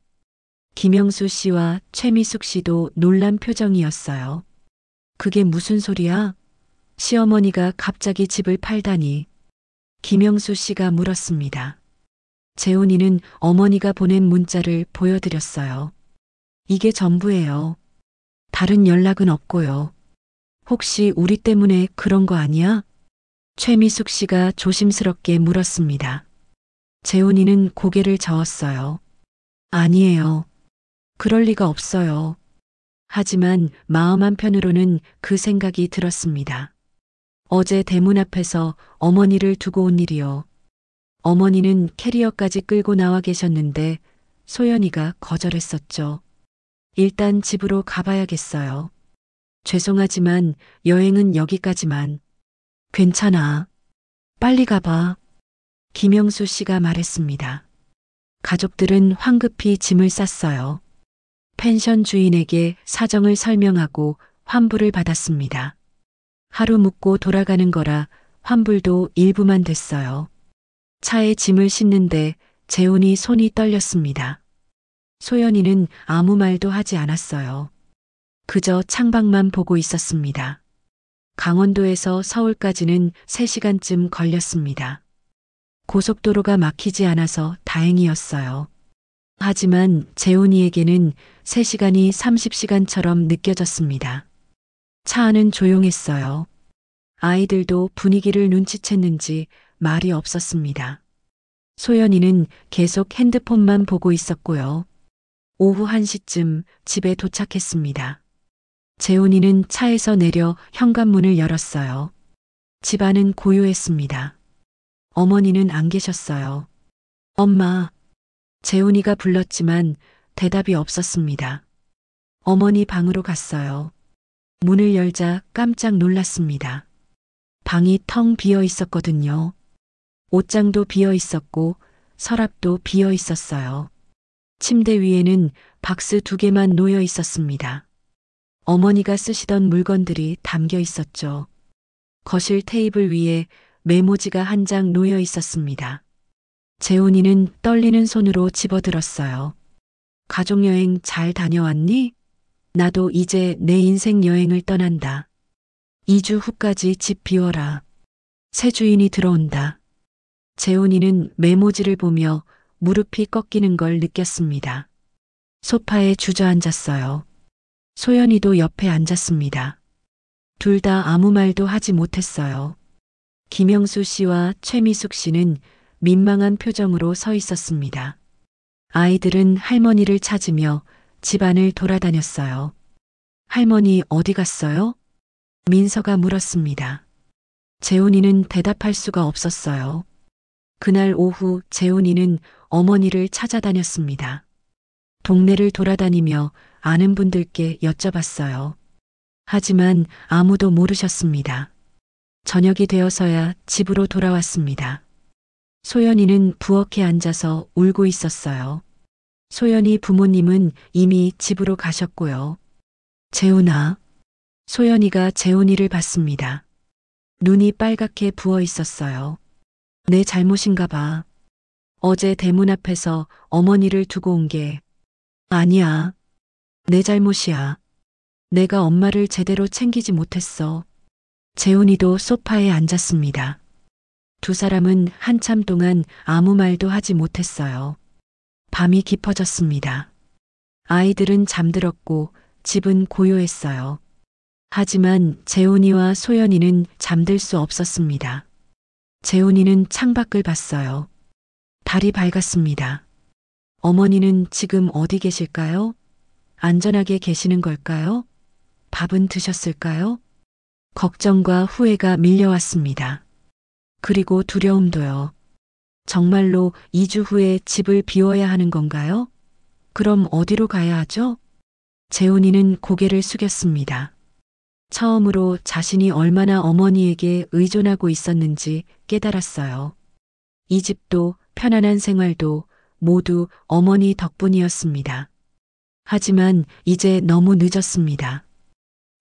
김영수 씨와 최미숙 씨도 놀란 표정이었어요. 그게 무슨 소리야? 시어머니가 갑자기 집을 팔다니. 김영수 씨가 물었습니다. 재훈이는 어머니가 보낸 문자를 보여드렸어요. 이게 전부예요. 다른 연락은 없고요. 혹시 우리 때문에 그런 거 아니야? 최미숙 씨가 조심스럽게 물었습니다. 재훈이는 고개를 저었어요. 아니에요. 그럴 리가 없어요. 하지만 마음 한편으로는 그 생각이 들었습니다. 어제 대문 앞에서 어머니를 두고 온 일이요. 어머니는 캐리어까지 끌고 나와 계셨는데 소연이가 거절했었죠. 일단 집으로 가봐야겠어요. 죄송하지만 여행은 여기까지만. 괜찮아. 빨리 가봐. 김영수 씨가 말했습니다. 가족들은 황급히 짐을 쌌어요. 펜션 주인에게 사정을 설명하고 환불을 받았습니다. 하루 묵고 돌아가는 거라 환불도 일부만 됐어요. 차에 짐을 싣는데 재훈이 손이 떨렸습니다. 소연이는 아무 말도 하지 않았어요. 그저 창밖만 보고 있었습니다. 강원도에서 서울까지는 3시간쯤 걸렸습니다. 고속도로가 막히지 않아서 다행이었어요. 하지만 재훈이에게는 3시간이 30시간처럼 느껴졌습니다. 차 안은 조용했어요. 아이들도 분위기를 눈치챘는지 말이 없었습니다. 소연이는 계속 핸드폰만 보고 있었고요. 오후 1시쯤 집에 도착했습니다. 재훈이는 차에서 내려 현관문을 열었어요. 집안은 고요했습니다. 어머니는 안 계셨어요. 엄마. 재훈이가 불렀지만 대답이 없었습니다. 어머니 방으로 갔어요. 문을 열자 깜짝 놀랐습니다. 방이 텅 비어 있었거든요. 옷장도 비어 있었고 서랍도 비어 있었어요. 침대 위에는 박스 2개만 놓여 있었습니다. 어머니가 쓰시던 물건들이 담겨 있었죠. 거실 테이블 위에 메모지가 한 장 놓여 있었습니다. 재훈이는 떨리는 손으로 집어들었어요. 가족여행 잘 다녀왔니? 나도 이제 내 인생 여행을 떠난다. 2주 후까지 집 비워라. 새 주인이 들어온다. 재훈이는 메모지를 보며 무릎이 꺾이는 걸 느꼈습니다. 소파에 주저앉았어요. 소연이도 옆에 앉았습니다. 둘 다 아무 말도 하지 못했어요. 김영수 씨와 최미숙 씨는 민망한 표정으로 서 있었습니다. 아이들은 할머니를 찾으며 집안을 돌아다녔어요. 할머니 어디 갔어요? 민서가 물었습니다. 재훈이는 대답할 수가 없었어요. 그날 오후 재훈이는 어머니를 찾아다녔습니다. 동네를 돌아다니며 아는 분들께 여쭤봤어요. 하지만 아무도 모르셨습니다. 저녁이 되어서야 집으로 돌아왔습니다. 소연이는 부엌에 앉아서 울고 있었어요. 소연이 부모님은 이미 집으로 가셨고요. 재훈아. 소연이가 재훈이를 봤습니다. 눈이 빨갛게 부어 있었어요. 내 잘못인가 봐. 어제 대문 앞에서 어머니를 두고 온 게 아니야. 내 잘못이야. 내가 엄마를 제대로 챙기지 못했어. 재훈이도 소파에 앉았습니다. 두 사람은 한참 동안 아무 말도 하지 못했어요. 밤이 깊어졌습니다. 아이들은 잠들었고 집은 고요했어요. 하지만 재훈이와 소연이는 잠들 수 없었습니다. 재훈이는 창밖을 봤어요. 달이 밝았습니다. 어머니는 지금 어디 계실까요? 안전하게 계시는 걸까요? 밥은 드셨을까요? 걱정과 후회가 밀려왔습니다. 그리고 두려움도요. 정말로 2주 후에 집을 비워야 하는 건가요? 그럼 어디로 가야 하죠? 재훈이는 고개를 숙였습니다. 처음으로 자신이 얼마나 어머니에게 의존하고 있었는지 깨달았어요. 이 집도 편안한 생활도 모두 어머니 덕분이었습니다. 하지만 이제 너무 늦었습니다.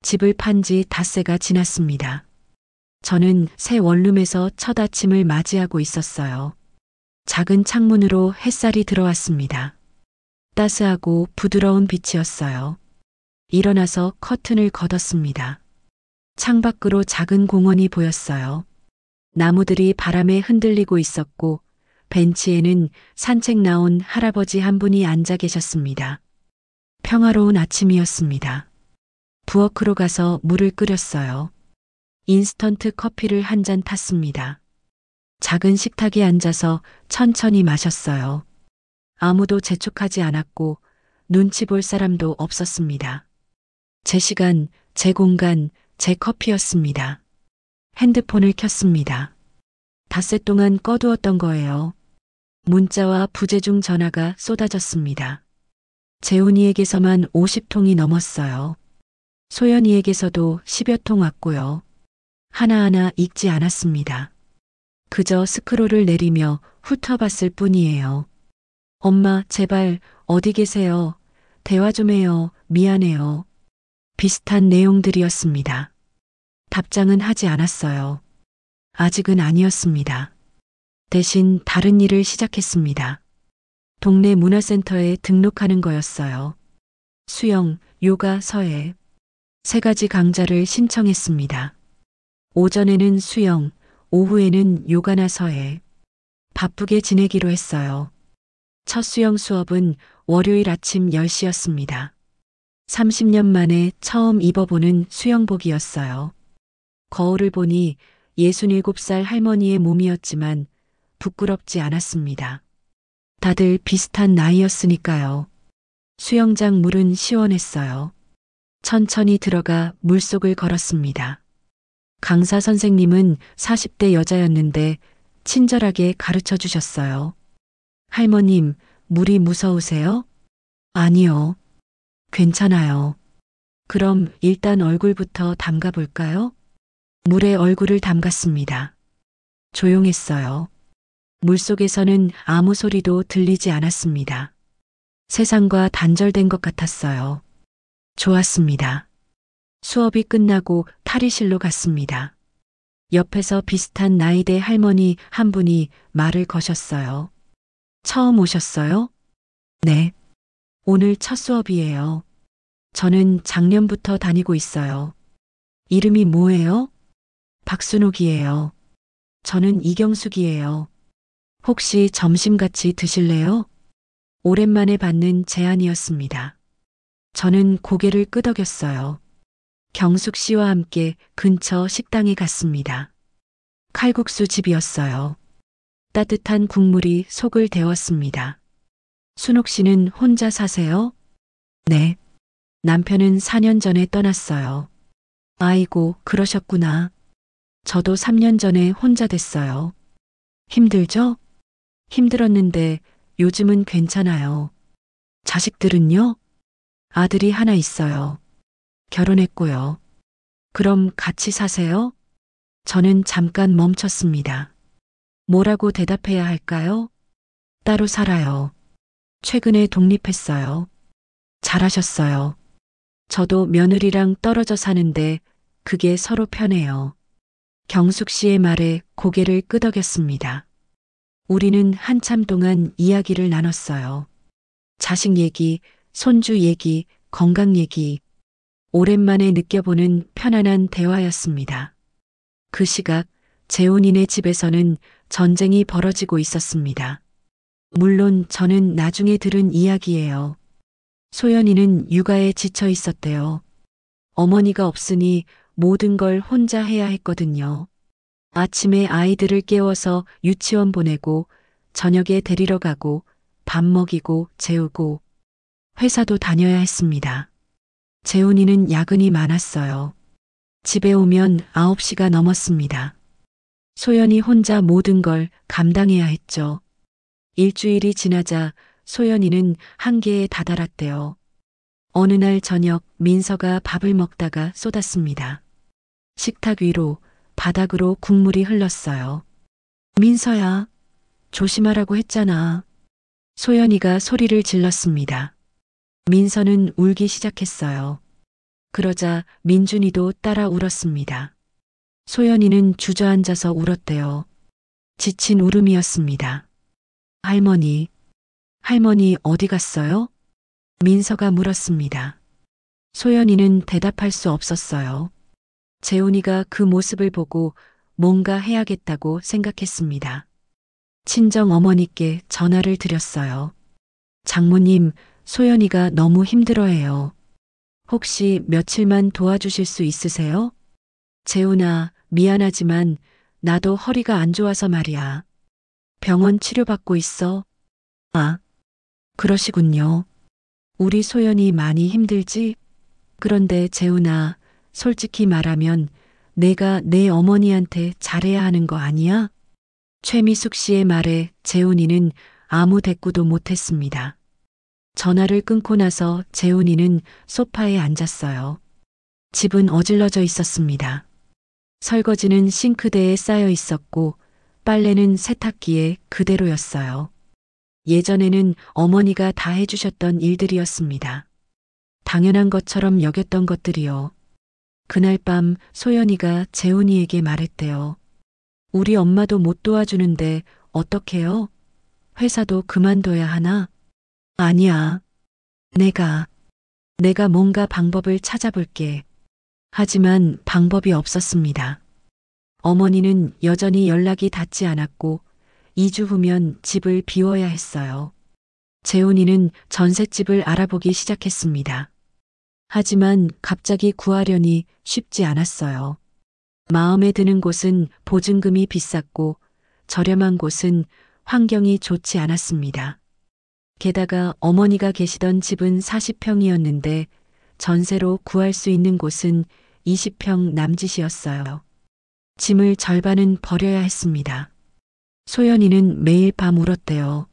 집을 판 지 닷새가 지났습니다. 저는 새 원룸에서 첫 아침을 맞이하고 있었어요. 작은 창문으로 햇살이 들어왔습니다. 따스하고 부드러운 빛이었어요. 일어나서 커튼을 걷었습니다. 창밖으로 작은 공원이 보였어요. 나무들이 바람에 흔들리고 있었고 벤치에는 산책 나온 할아버지 한 분이 앉아 계셨습니다. 평화로운 아침이었습니다. 부엌으로 가서 물을 끓였어요. 인스턴트 커피를 한 잔 탔습니다. 작은 식탁에 앉아서 천천히 마셨어요. 아무도 재촉하지 않았고 눈치 볼 사람도 없었습니다. 제 시간, 제 공간, 제 커피였습니다. 핸드폰을 켰습니다. 닷새 동안 꺼두었던 거예요. 문자와 부재중 전화가 쏟아졌습니다. 재훈이에게서만 50통이 넘었어요. 소연이에게서도 10여 통 왔고요. 하나하나 읽지 않았습니다. 그저 스크롤을 내리며 훑어봤을 뿐이에요. 엄마, 제발 어디 계세요? 대화 좀 해요. 미안해요. 비슷한 내용들이었습니다. 답장은 하지 않았어요. 아직은 아니었습니다. 대신 다른 일을 시작했습니다. 동네 문화센터에 등록하는 거였어요. 수영, 요가, 서예. 3가지 강좌를 신청했습니다. 오전에는 수영, 오후에는 요가나 서예. 바쁘게 지내기로 했어요. 첫 수영 수업은 월요일 아침 10시였습니다. 30년 만에 처음 입어보는 수영복이었어요. 거울을 보니 67살 할머니의 몸이었지만 부끄럽지 않았습니다. 다들 비슷한 나이였으니까요. 수영장 물은 시원했어요. 천천히 들어가 물속을 걸었습니다. 강사 선생님은 40대 여자였는데 친절하게 가르쳐 주셨어요. 할머님, 물이 무서우세요? 아니요. 괜찮아요. 그럼 일단 얼굴부터 담가 볼까요? 물에 얼굴을 담갔습니다. 조용했어요. 물속에서는 아무 소리도 들리지 않았습니다. 세상과 단절된 것 같았어요. 좋았습니다. 수업이 끝나고 탈의실로 갔습니다. 옆에서 비슷한 나이대 할머니 한 분이 말을 거셨어요. 처음 오셨어요? 네. 오늘 첫 수업이에요. 저는 작년부터 다니고 있어요. 이름이 뭐예요? 박순옥이에요. 저는 이경숙이에요. 혹시 점심 같이 드실래요? 오랜만에 받는 제안이었습니다. 저는 고개를 끄덕였어요. 경숙 씨와 함께 근처 식당에 갔습니다. 칼국수 집이었어요. 따뜻한 국물이 속을 데웠습니다. 순옥 씨는 혼자 사세요? 네. 남편은 4년 전에 떠났어요. 아이고, 그러셨구나. 저도 3년 전에 혼자 됐어요. 힘들죠? 힘들었는데 요즘은 괜찮아요. 자식들은요? 아들이 하나 있어요. 결혼했고요. 그럼 같이 사세요? 저는 잠깐 멈췄습니다. 뭐라고 대답해야 할까요? 따로 살아요. 최근에 독립했어요. 잘하셨어요. 저도 며느리랑 떨어져 사는데 그게 서로 편해요. 경숙 씨의 말에 고개를 끄덕였습니다. 우리는 한참 동안 이야기를 나눴어요. 자식 얘기, 손주 얘기, 건강 얘기. 오랜만에 느껴보는 편안한 대화였습니다. 그 시각 재훈이네 집에서는 전쟁이 벌어지고 있었습니다. 물론 저는 나중에 들은 이야기예요. 소연이는 육아에 지쳐 있었대요. 어머니가 없으니 모든 걸 혼자 해야 했거든요. 아침에 아이들을 깨워서 유치원 보내고 저녁에 데리러 가고 밥 먹이고 재우고 회사도 다녀야 했습니다. 재훈이는 야근이 많았어요. 집에 오면 9시가 넘었습니다. 소연이 혼자 모든 걸 감당해야 했죠. 일주일이 지나자 소연이는 한계에 다다랐대요. 어느 날 저녁 민서가 밥을 먹다가 쏟았습니다. 식탁 위로 바닥으로 국물이 흘렀어요. 민서야, 조심하라고 했잖아. 소연이가 소리를 질렀습니다. 민서는 울기 시작했어요. 그러자 민준이도 따라 울었습니다. 소연이는 주저앉아서 울었대요. 지친 울음이었습니다. 할머니 어디 갔어요? 민서가 물었습니다. 소연이는 대답할 수 없었어요. 재훈이가 그 모습을 보고 뭔가 해야겠다고 생각했습니다. 친정 어머니께 전화를 드렸어요. 장모님, 소연이가 너무 힘들어해요. 혹시 며칠만 도와주실 수 있으세요? 재훈아, 미안하지만 나도 허리가 안 좋아서 말이야. 병원 치료받고 있어. 아, 그러시군요. 우리 소연이 많이 힘들지? 그런데 재훈아, 솔직히 말하면 내가 내 어머니한테 잘해야 하는 거 아니야? 최미숙 씨의 말에 재훈이는 아무 대꾸도 못했습니다. 전화를 끊고 나서 재훈이는 소파에 앉았어요. 집은 어질러져 있었습니다. 설거지는 싱크대에 쌓여 있었고 빨래는 세탁기에 그대로였어요. 예전에는 어머니가 다 해주셨던 일들이었습니다. 당연한 것처럼 여겼던 것들이요. 그날 밤 소연이가 재훈이에게 말했대요. 우리 엄마도 못 도와주는데 어떡해요? 회사도 그만둬야 하나? 아니야. 내가 뭔가 방법을 찾아볼게. 하지만 방법이 없었습니다. 어머니는 여전히 연락이 닿지 않았고 2주 후면 집을 비워야 했어요. 재훈이는 전셋집을 알아보기 시작했습니다. 하지만 갑자기 구하려니 쉽지 않았어요. 마음에 드는 곳은 보증금이 비쌌고 저렴한 곳은 환경이 좋지 않았습니다. 게다가 어머니가 계시던 집은 40평이었는데 전세로 구할 수 있는 곳은 20평 남짓이었어요. 짐을 절반은 버려야 했습니다. 소연이는 매일 밤 울었대요.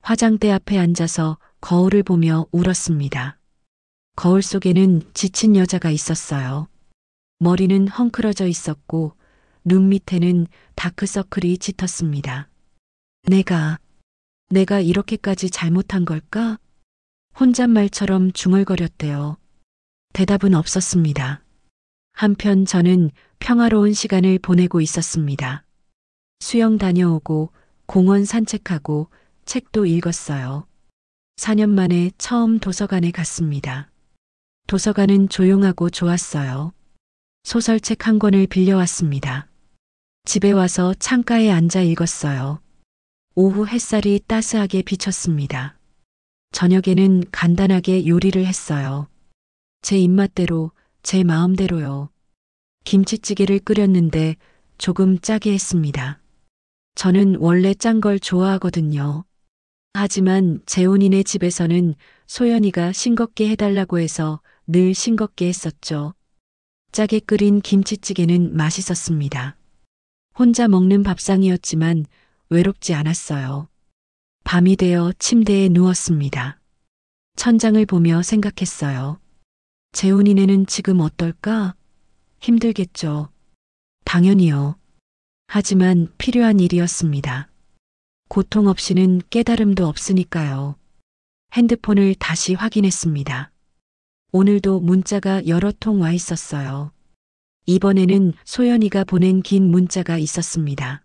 화장대 앞에 앉아서 거울을 보며 울었습니다. 거울 속에는 지친 여자가 있었어요. 머리는 헝클어져 있었고 눈 밑에는 다크서클이 짙었습니다. 내가 이렇게까지 잘못한 걸까? 혼잣말처럼 중얼거렸대요. 대답은 없었습니다. 한편 저는 평화로운 시간을 보내고 있었습니다. 수영 다녀오고 공원 산책하고 책도 읽었어요. 4년 만에 처음 도서관에 갔습니다. 도서관은 조용하고 좋았어요. 소설책 한 권을 빌려왔습니다. 집에 와서 창가에 앉아 읽었어요. 오후 햇살이 따스하게 비쳤습니다. 저녁에는 간단하게 요리를 했어요. 제 입맛대로, 제 마음대로요. 김치찌개를 끓였는데 조금 짜게 했습니다. 저는 원래 짠 걸 좋아하거든요. 하지만 재훈이네 집에서는 소연이가 싱겁게 해달라고 해서 늘 싱겁게 했었죠. 짜게 끓인 김치찌개는 맛있었습니다. 혼자 먹는 밥상이었지만 외롭지 않았어요. 밤이 되어 침대에 누웠습니다. 천장을 보며 생각했어요. 재훈이네는 지금 어떨까? 힘들겠죠. 당연히요. 하지만 필요한 일이었습니다. 고통 없이는 깨달음도 없으니까요. 핸드폰을 다시 확인했습니다. 오늘도 문자가 여러 통 와 있었어요. 이번에는 소연이가 보낸 긴 문자가 있었습니다.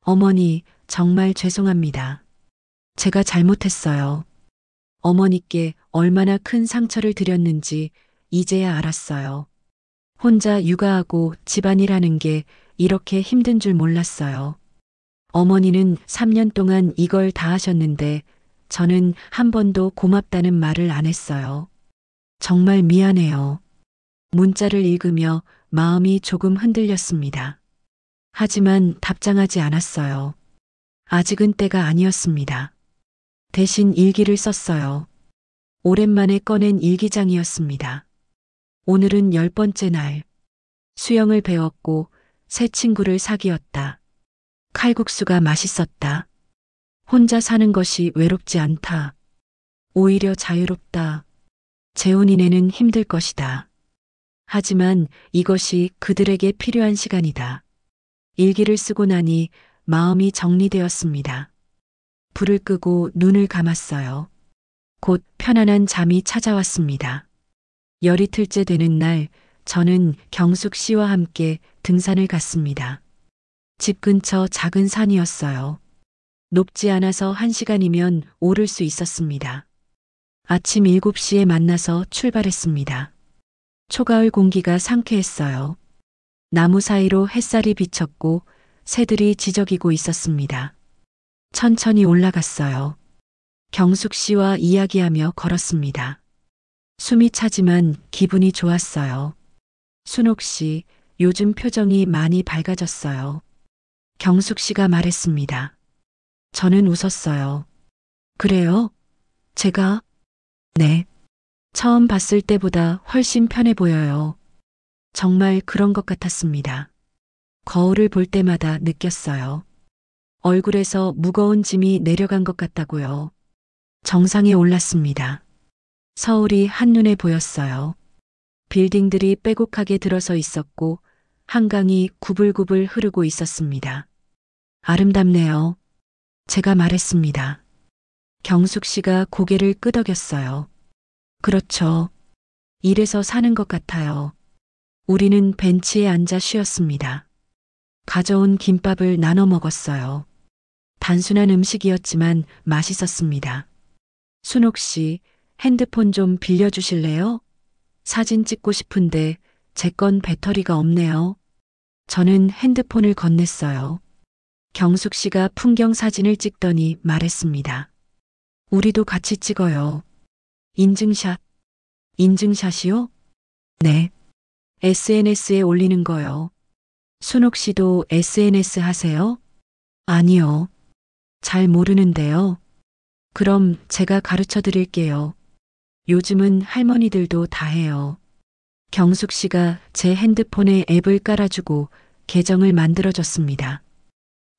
어머니, 정말 죄송합니다. 제가 잘못했어요. 어머니께 얼마나 큰 상처를 드렸는지 이제야 알았어요. 혼자 육아하고 집안일하는 게 이렇게 힘든 줄 몰랐어요. 어머니는 3년 동안 이걸 다 하셨는데 저는 한 번도 고맙다는 말을 안 했어요. 정말 미안해요. 문자를 읽으며 마음이 조금 흔들렸습니다. 하지만 답장하지 않았어요. 아직은 때가 아니었습니다. 대신 일기를 썼어요. 오랜만에 꺼낸 일기장이었습니다. 오늘은 10번째 날. 수영을 배웠고 새 친구를 사귀었다. 칼국수가 맛있었다. 혼자 사는 것이 외롭지 않다. 오히려 자유롭다. 재훈이네는 힘들 것이다. 하지만 이것이 그들에게 필요한 시간이다. 일기를 쓰고 나니 마음이 정리되었습니다. 불을 끄고 눈을 감았어요. 곧 편안한 잠이 찾아왔습니다. 열이틀째 되는 날, 저는 경숙 씨와 함께 등산을 갔습니다. 집 근처 작은 산이었어요. 높지 않아서 1시간이면 오를 수 있었습니다. 아침 7시에 만나서 출발했습니다. 초가을 공기가 상쾌했어요. 나무 사이로 햇살이 비쳤고 새들이 지저귀고 있었습니다. 천천히 올라갔어요. 경숙 씨와 이야기하며 걸었습니다. 숨이 차지만 기분이 좋았어요. 순옥 씨, 요즘 표정이 많이 밝아졌어요. 경숙 씨가 말했습니다. 저는 웃었어요. 그래요? 제가? 네. 처음 봤을 때보다 훨씬 편해 보여요. 정말 그런 것 같았습니다. 거울을 볼 때마다 느꼈어요. 얼굴에서 무거운 짐이 내려간 것 같다고요. 정상에 올랐습니다. 서울이 한눈에 보였어요. 빌딩들이 빼곡하게 들어서 있었고 한강이 구불구불 흐르고 있었습니다. 아름답네요. 제가 말했습니다. 경숙 씨가 고개를 끄덕였어요. 그렇죠. 이래서 사는 것 같아요. 우리는 벤치에 앉아 쉬었습니다. 가져온 김밥을 나눠 먹었어요. 단순한 음식이었지만 맛있었습니다. 순옥 씨, 핸드폰 좀 빌려주실래요? 사진 찍고 싶은데 제 건 배터리가 없네요. 저는 핸드폰을 건넸어요. 경숙 씨가 풍경 사진을 찍더니 말했습니다. 우리도 같이 찍어요. 인증샷. 인증샷이요? 네. SNS에 올리는 거요. 순옥 씨도 SNS 하세요? 아니요. 잘 모르는데요. 그럼 제가 가르쳐 드릴게요. 요즘은 할머니들도 다 해요. 경숙 씨가 제 핸드폰에 앱을 깔아주고 계정을 만들어줬습니다.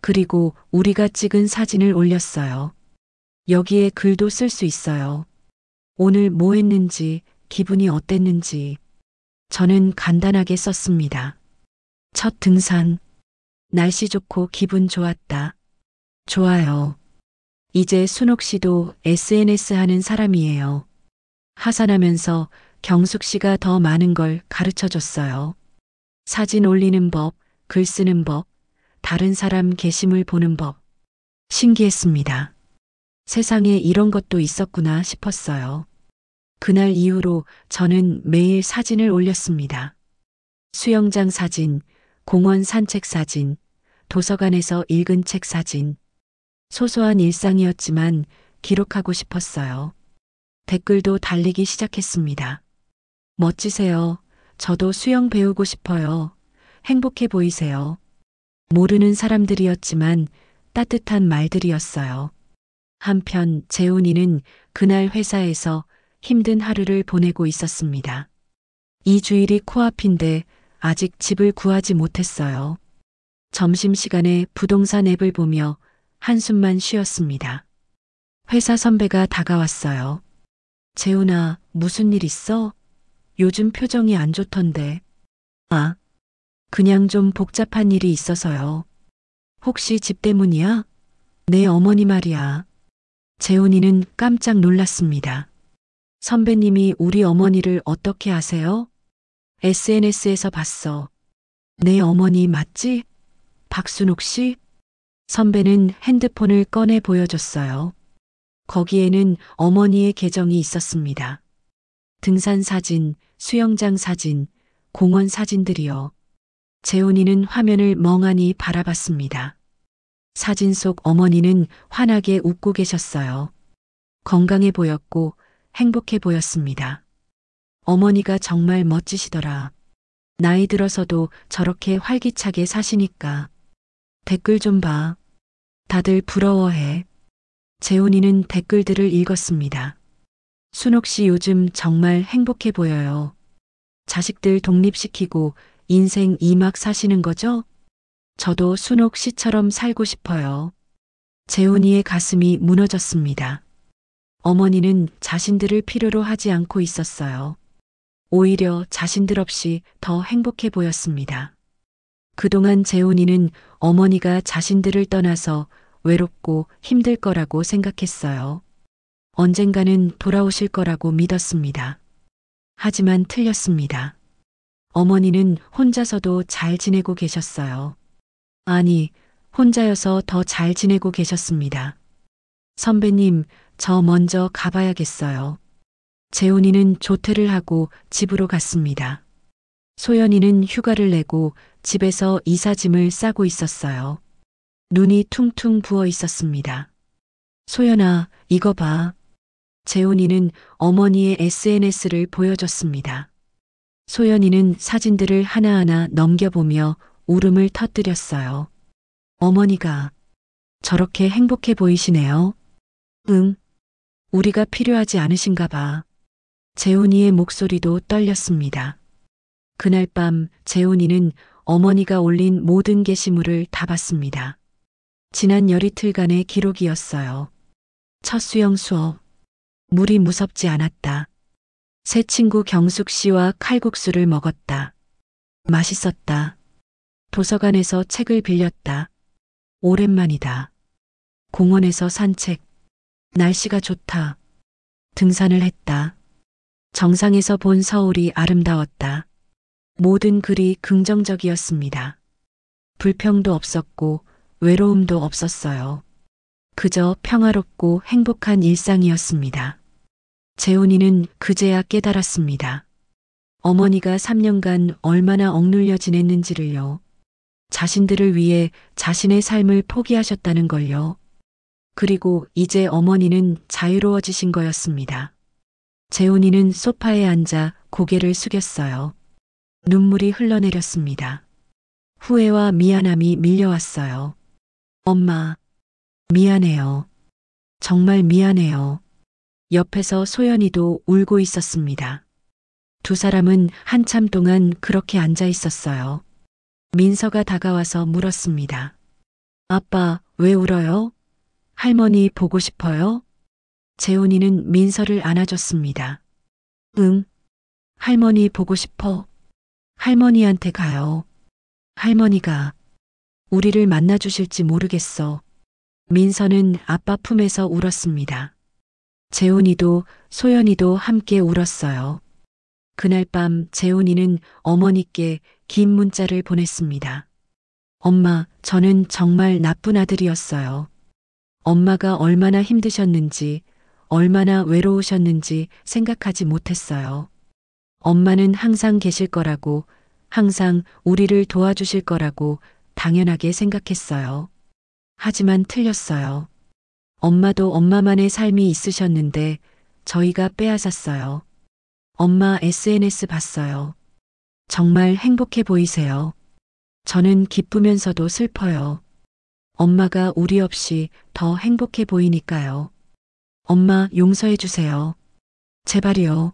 그리고 우리가 찍은 사진을 올렸어요. 여기에 글도 쓸 수 있어요. 오늘 뭐 했는지, 기분이 어땠는지. 저는 간단하게 썼습니다. 첫 등산. 날씨 좋고 기분 좋았다. 좋아요. 이제 순옥 씨도 SNS 하는 사람이에요. 하산하면서 경숙 씨가 더 많은 걸 가르쳐 줬어요. 사진 올리는 법, 글 쓰는 법, 다른 사람 게시물 보는 법. 신기했습니다. 세상에 이런 것도 있었구나 싶었어요. 그날 이후로 저는 매일 사진을 올렸습니다. 수영장 사진, 공원 산책 사진, 도서관에서 읽은 책 사진. 소소한 일상이었지만 기록하고 싶었어요. 댓글도 달리기 시작했습니다. 멋지세요. 저도 수영 배우고 싶어요. 행복해 보이세요. 모르는 사람들이었지만 따뜻한 말들이었어요. 한편 재훈이는 그날 회사에서 힘든 하루를 보내고 있었습니다. 이 주일이 코앞인데 아직 집을 구하지 못했어요. 점심시간에 부동산 앱을 보며 한숨만 쉬었습니다. 회사 선배가 다가왔어요. 재훈아, 무슨 일 있어? 요즘 표정이 안 좋던데. 아, 그냥 좀 복잡한 일이 있어서요. 혹시 집 때문이야? 내 어머니 말이야. 재훈이는 깜짝 놀랐습니다. 선배님이 우리 어머니를 어떻게 아세요? SNS에서 봤어. 내 어머니 맞지? 박순옥 씨? 선배는 핸드폰을 꺼내 보여줬어요. 거기에는 어머니의 계정이 있었습니다. 등산 사진, 수영장 사진, 공원 사진들이요. 재훈이는 화면을 멍하니 바라봤습니다. 사진 속 어머니는 환하게 웃고 계셨어요. 건강해 보였고 행복해 보였습니다. 어머니가 정말 멋지시더라. 나이 들어서도 저렇게 활기차게 사시니까. 댓글 좀 봐. 다들 부러워해. 재훈이는 댓글들을 읽었습니다. 순옥 씨 요즘 정말 행복해 보여요. 자식들 독립시키고 인생 2막 사시는 거죠? 저도 순옥 씨처럼 살고 싶어요. 재훈이의 가슴이 무너졌습니다. 어머니는 자신들을 필요로 하지 않고 있었어요. 오히려 자신들 없이 더 행복해 보였습니다. 그동안 재훈이는 어머니가 자신들을 떠나서 외롭고 힘들 거라고 생각했어요. 언젠가는 돌아오실 거라고 믿었습니다. 하지만 틀렸습니다. 어머니는 혼자서도 잘 지내고 계셨어요. 아니, 혼자여서 더 잘 지내고 계셨습니다. 선배님, 저 먼저 가봐야겠어요. 재훈이는 조퇴를 하고 집으로 갔습니다. 소연이는 휴가를 내고 집에서 이삿짐을 싸고 있었어요. 눈이 퉁퉁 부어 있었습니다. 소연아, 이거 봐. 재훈이는 어머니의 SNS를 보여줬습니다. 소연이는 사진들을 하나하나 넘겨보며 울음을 터뜨렸어요. 어머니가 저렇게 행복해 보이시네요. 응. 우리가 필요하지 않으신가 봐. 재훈이의 목소리도 떨렸습니다. 그날 밤 재훈이는 어머니가 올린 모든 게시물을 다 봤습니다. 지난 열이틀간의 기록이었어요. 첫 수영 수업. 물이 무섭지 않았다. 새 친구 경숙 씨와 칼국수를 먹었다. 맛있었다. 도서관에서 책을 빌렸다. 오랜만이다. 공원에서 산책. 날씨가 좋다. 등산을 했다. 정상에서 본 서울이 아름다웠다. 모든 글이 긍정적이었습니다. 불평도 없었고 외로움도 없었어요. 그저 평화롭고 행복한 일상이었습니다. 재훈이는 그제야 깨달았습니다. 어머니가 3년간 얼마나 억눌려 지냈는지를요. 자신들을 위해 자신의 삶을 포기하셨다는 걸요. 그리고 이제 어머니는 자유로워지신 거였습니다. 재훈이는 소파에 앉아 고개를 숙였어요. 눈물이 흘러내렸습니다. 후회와 미안함이 밀려왔어요. 엄마, 미안해요. 정말 미안해요. 옆에서 소연이도 울고 있었습니다. 두 사람은 한참 동안 그렇게 앉아 있었어요. 민서가 다가와서 물었습니다. 아빠, 왜 울어요? 할머니 보고 싶어요? 재훈이는 민서를 안아줬습니다. 응, 할머니 보고 싶어. 할머니한테 가요. 할머니가 우리를 만나주실지 모르겠어. 민서는 아빠 품에서 울었습니다. 재훈이도 소연이도 함께 울었어요. 그날 밤 재훈이는 어머니께 긴 문자를 보냈습니다. 엄마, 저는 정말 나쁜 아들이었어요. 엄마가 얼마나 힘드셨는지, 얼마나 외로우셨는지 생각하지 못했어요. 엄마는 항상 계실 거라고, 항상 우리를 도와주실 거라고 당연하게 생각했어요. 하지만 틀렸어요. 엄마도 엄마만의 삶이 있으셨는데 저희가 빼앗았어요. 엄마 SNS 봤어요. 정말 행복해 보이세요. 저는 기쁘면서도 슬퍼요. 엄마가 우리 없이 더 행복해 보이니까요. 엄마 용서해 주세요. 제발요.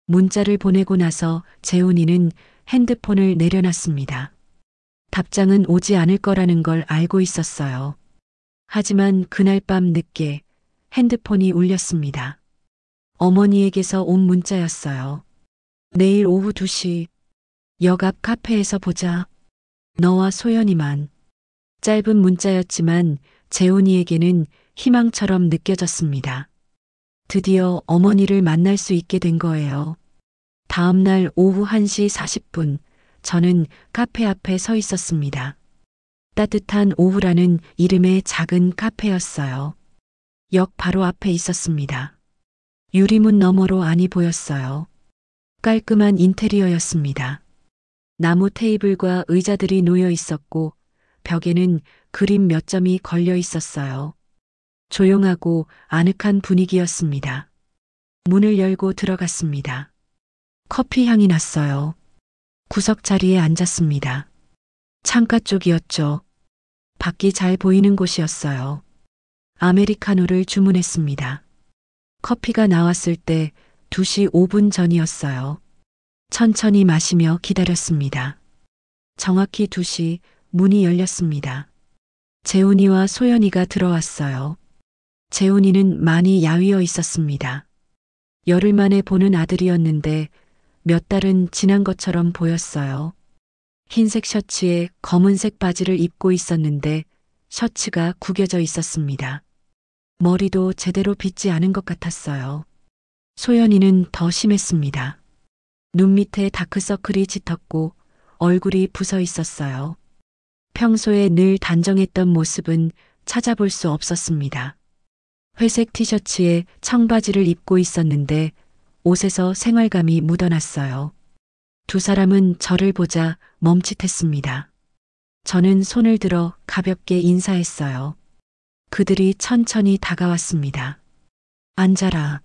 문자를 보내고 나서 재훈이는 핸드폰을 내려놨습니다. 답장은 오지 않을 거라는 걸 알고 있었어요. 하지만 그날 밤 늦게 핸드폰이 울렸습니다. 어머니에게서 온 문자였어요. 내일 오후 2시 역 앞 카페에서 보자. 너와 소연이만. 짧은 문자였지만 재훈이에게는 희망처럼 느껴졌습니다. 드디어 어머니를 만날 수 있게 된 거예요. 다음 날 오후 1시 40분, 저는 카페 앞에 서 있었습니다. 따뜻한 오후라는 이름의 작은 카페였어요. 역 바로 앞에 있었습니다. 유리문 너머로 안이 보였어요. 깔끔한 인테리어였습니다. 나무 테이블과 의자들이 놓여 있었고 벽에는 그림 몇 점이 걸려 있었어요. 조용하고 아늑한 분위기였습니다. 문을 열고 들어갔습니다. 커피 향이 났어요. 구석 자리에 앉았습니다. 창가 쪽이었죠. 밖이 잘 보이는 곳이었어요. 아메리카노를 주문했습니다. 커피가 나왔을 때 2시 5분 전이었어요. 천천히 마시며 기다렸습니다. 정확히 2시 문이 열렸습니다. 재훈이와 소연이가 들어왔어요. 재훈이는 많이 야위어 있었습니다. 열흘 만에 보는 아들이었는데 몇 달은 지난 것처럼 보였어요. 흰색 셔츠에 검은색 바지를 입고 있었는데 셔츠가 구겨져 있었습니다. 머리도 제대로 빗지 않은 것 같았어요. 소연이는 더 심했습니다. 눈 밑에 다크서클이 짙었고 얼굴이 부서 있었어요. 평소에 늘 단정했던 모습은 찾아볼 수 없었습니다. 회색 티셔츠에 청바지를 입고 있었는데 옷에서 생활감이 묻어났어요. 두 사람은 저를 보자 멈칫했습니다. 저는 손을 들어 가볍게 인사했어요. 그들이 천천히 다가왔습니다. 앉아라.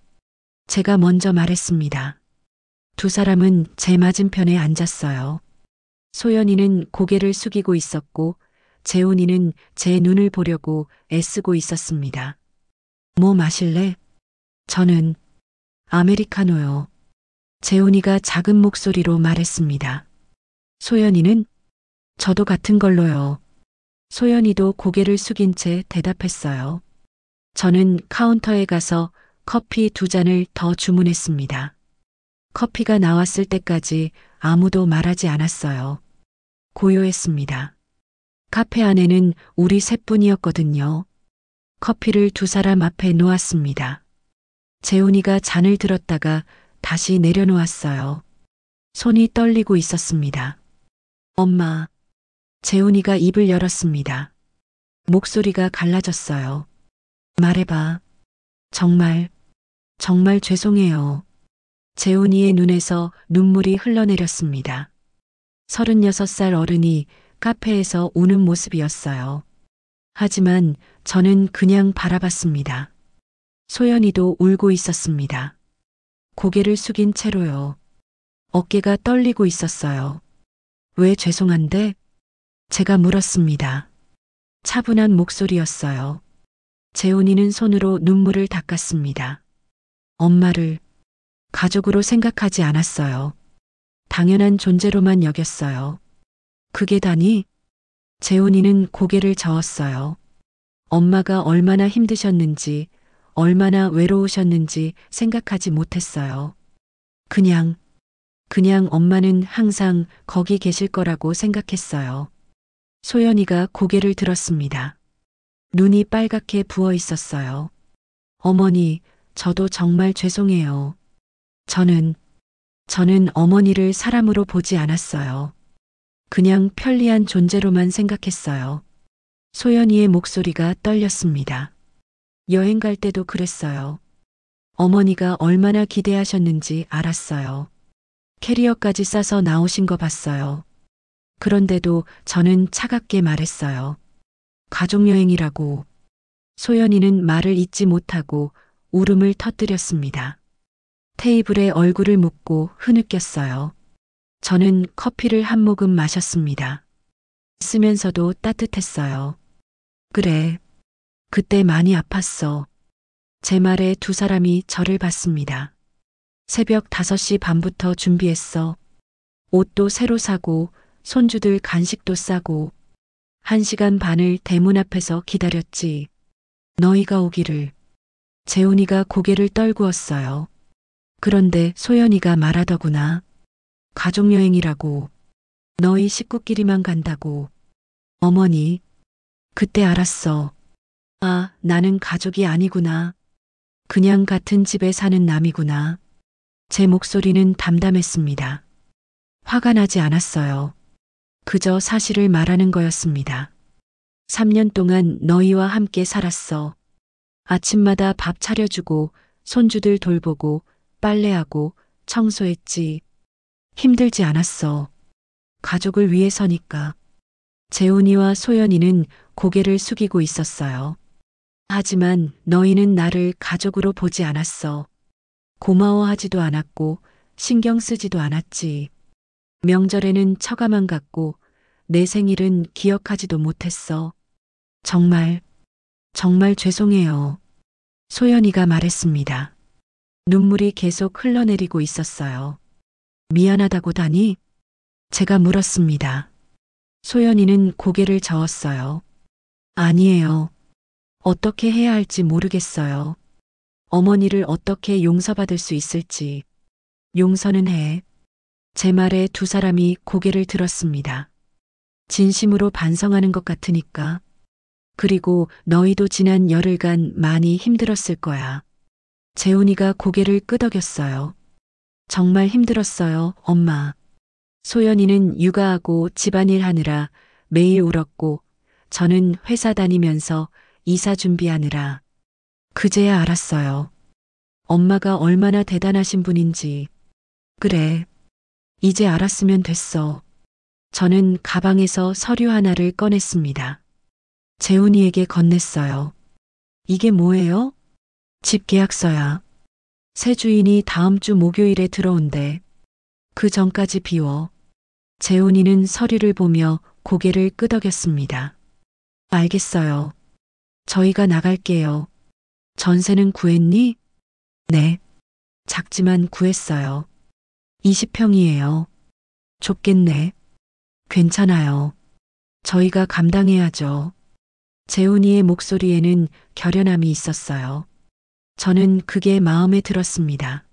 제가 먼저 말했습니다. 두 사람은 제 맞은편에 앉았어요. 소연이는 고개를 숙이고 있었고 재훈이는 제 눈을 보려고 애쓰고 있었습니다. 뭐 마실래? 저는 아메리카노요. 재훈이가 작은 목소리로 말했습니다. 소연이는 저도 같은 걸로요. 소연이도 고개를 숙인 채 대답했어요. 저는 카운터에 가서 커피 2잔을 더 주문했습니다. 커피가 나왔을 때까지 아무도 말하지 않았어요. 고요했습니다. 카페 안에는 우리 셋뿐이었거든요. 커피를 두 사람 앞에 놓았습니다. 재훈이가 잔을 들었다가 다시 내려놓았어요. 손이 떨리고 있었습니다. 엄마. 재훈이가 입을 열었습니다. 목소리가 갈라졌어요. 말해봐. 정말 죄송해요. 재훈이의 눈에서 눈물이 흘러내렸습니다. 36살 어른이 카페에서 우는 모습이었어요. 하지만 저는 그냥 바라봤습니다. 소연이도 울고 있었습니다. 고개를 숙인 채로요. 어깨가 떨리고 있었어요. 왜 죄송한데? 제가 물었습니다. 차분한 목소리였어요. 재훈이는 손으로 눈물을 닦았습니다. 엄마를 가족으로 생각하지 않았어요. 당연한 존재로만 여겼어요. 그게 다니? 재훈이는 고개를 저었어요. 엄마가 얼마나 힘드셨는지, 얼마나 외로우셨는지 생각하지 못했어요. 그냥 엄마는 항상 거기 계실 거라고 생각했어요. 소연이가 고개를 들었습니다. 눈이 빨갛게 부어 있었어요. 어머니, 저도 정말 죄송해요. 저는 어머니를 사람으로 보지 않았어요. 그냥 편리한 존재로만 생각했어요. 소연이의 목소리가 떨렸습니다. 여행 갈 때도 그랬어요. 어머니가 얼마나 기대하셨는지 알았어요. 캐리어까지 싸서 나오신 거 봤어요. 그런데도 저는 차갑게 말했어요. 가족여행이라고. 소연이는 말을 잇지 못하고 울음을 터뜨렸습니다. 테이블에 얼굴을 묻고 흐느꼈어요. 저는 커피를 한 모금 마셨습니다. 쓰면서도 따뜻했어요. 그래. 그때 많이 아팠어. 제 말에 두 사람이 저를 봤습니다. 새벽 5시 반부터 준비했어. 옷도 새로 사고 손주들 간식도 싸고 1시간 반을 대문 앞에서 기다렸지. 너희가 오기를. 재훈이가 고개를 떨구었어요. 그런데 소연이가 말하더구나. 가족여행이라고. 너희 식구끼리만 간다고. 어머니. 그때 알았어. 아, 나는 가족이 아니구나. 그냥 같은 집에 사는 남이구나. 제 목소리는 담담했습니다. 화가 나지 않았어요. 그저 사실을 말하는 거였습니다. 3년 동안 너희와 함께 살았어. 아침마다 밥 차려주고 손주들 돌보고 빨래하고 청소했지. 힘들지 않았어. 가족을 위해서니까. 재훈이와 소연이는 고개를 숙이고 있었어요. 하지만 너희는 나를 가족으로 보지 않았어. 고마워하지도 않았고 신경 쓰지도 않았지. 명절에는 처가만 갔고 내 생일은 기억하지도 못했어. 정말 죄송해요. 소연이가 말했습니다. 눈물이 계속 흘러내리고 있었어요. 미안하다고 다니? 제가 물었습니다. 소연이는 고개를 저었어요. 아니에요. 어떻게 해야 할지 모르겠어요. 어머니를 어떻게 용서받을 수 있을지. 용서는 해. 제 말에 두 사람이 고개를 들었습니다. 진심으로 반성하는 것 같으니까. 그리고 너희도 지난 열흘간 많이 힘들었을 거야. 재훈이가 고개를 끄덕였어요. 정말 힘들었어요, 엄마. 소연이는 육아하고 집안일 하느라 매일 울었고 저는 회사 다니면서 이사 준비하느라 그제야 알았어요. 엄마가 얼마나 대단하신 분인지. 그래. 이제 알았으면 됐어. 저는 가방에서 서류 하나를 꺼냈습니다. 재훈이에게 건넸어요. 이게 뭐예요? 집 계약서야. 새 주인이 다음 주 목요일에 들어온대. 그 전까지 비워. 재훈이는 서류를 보며 고개를 끄덕였습니다. 알겠어요. 저희가 나갈게요. 전세는 구했니? 네. 작지만 구했어요. 20평이에요. 좁겠네. 괜찮아요. 저희가 감당해야죠. 재훈이의 목소리에는 결연함이 있었어요. 저는 그게 마음에 들었습니다.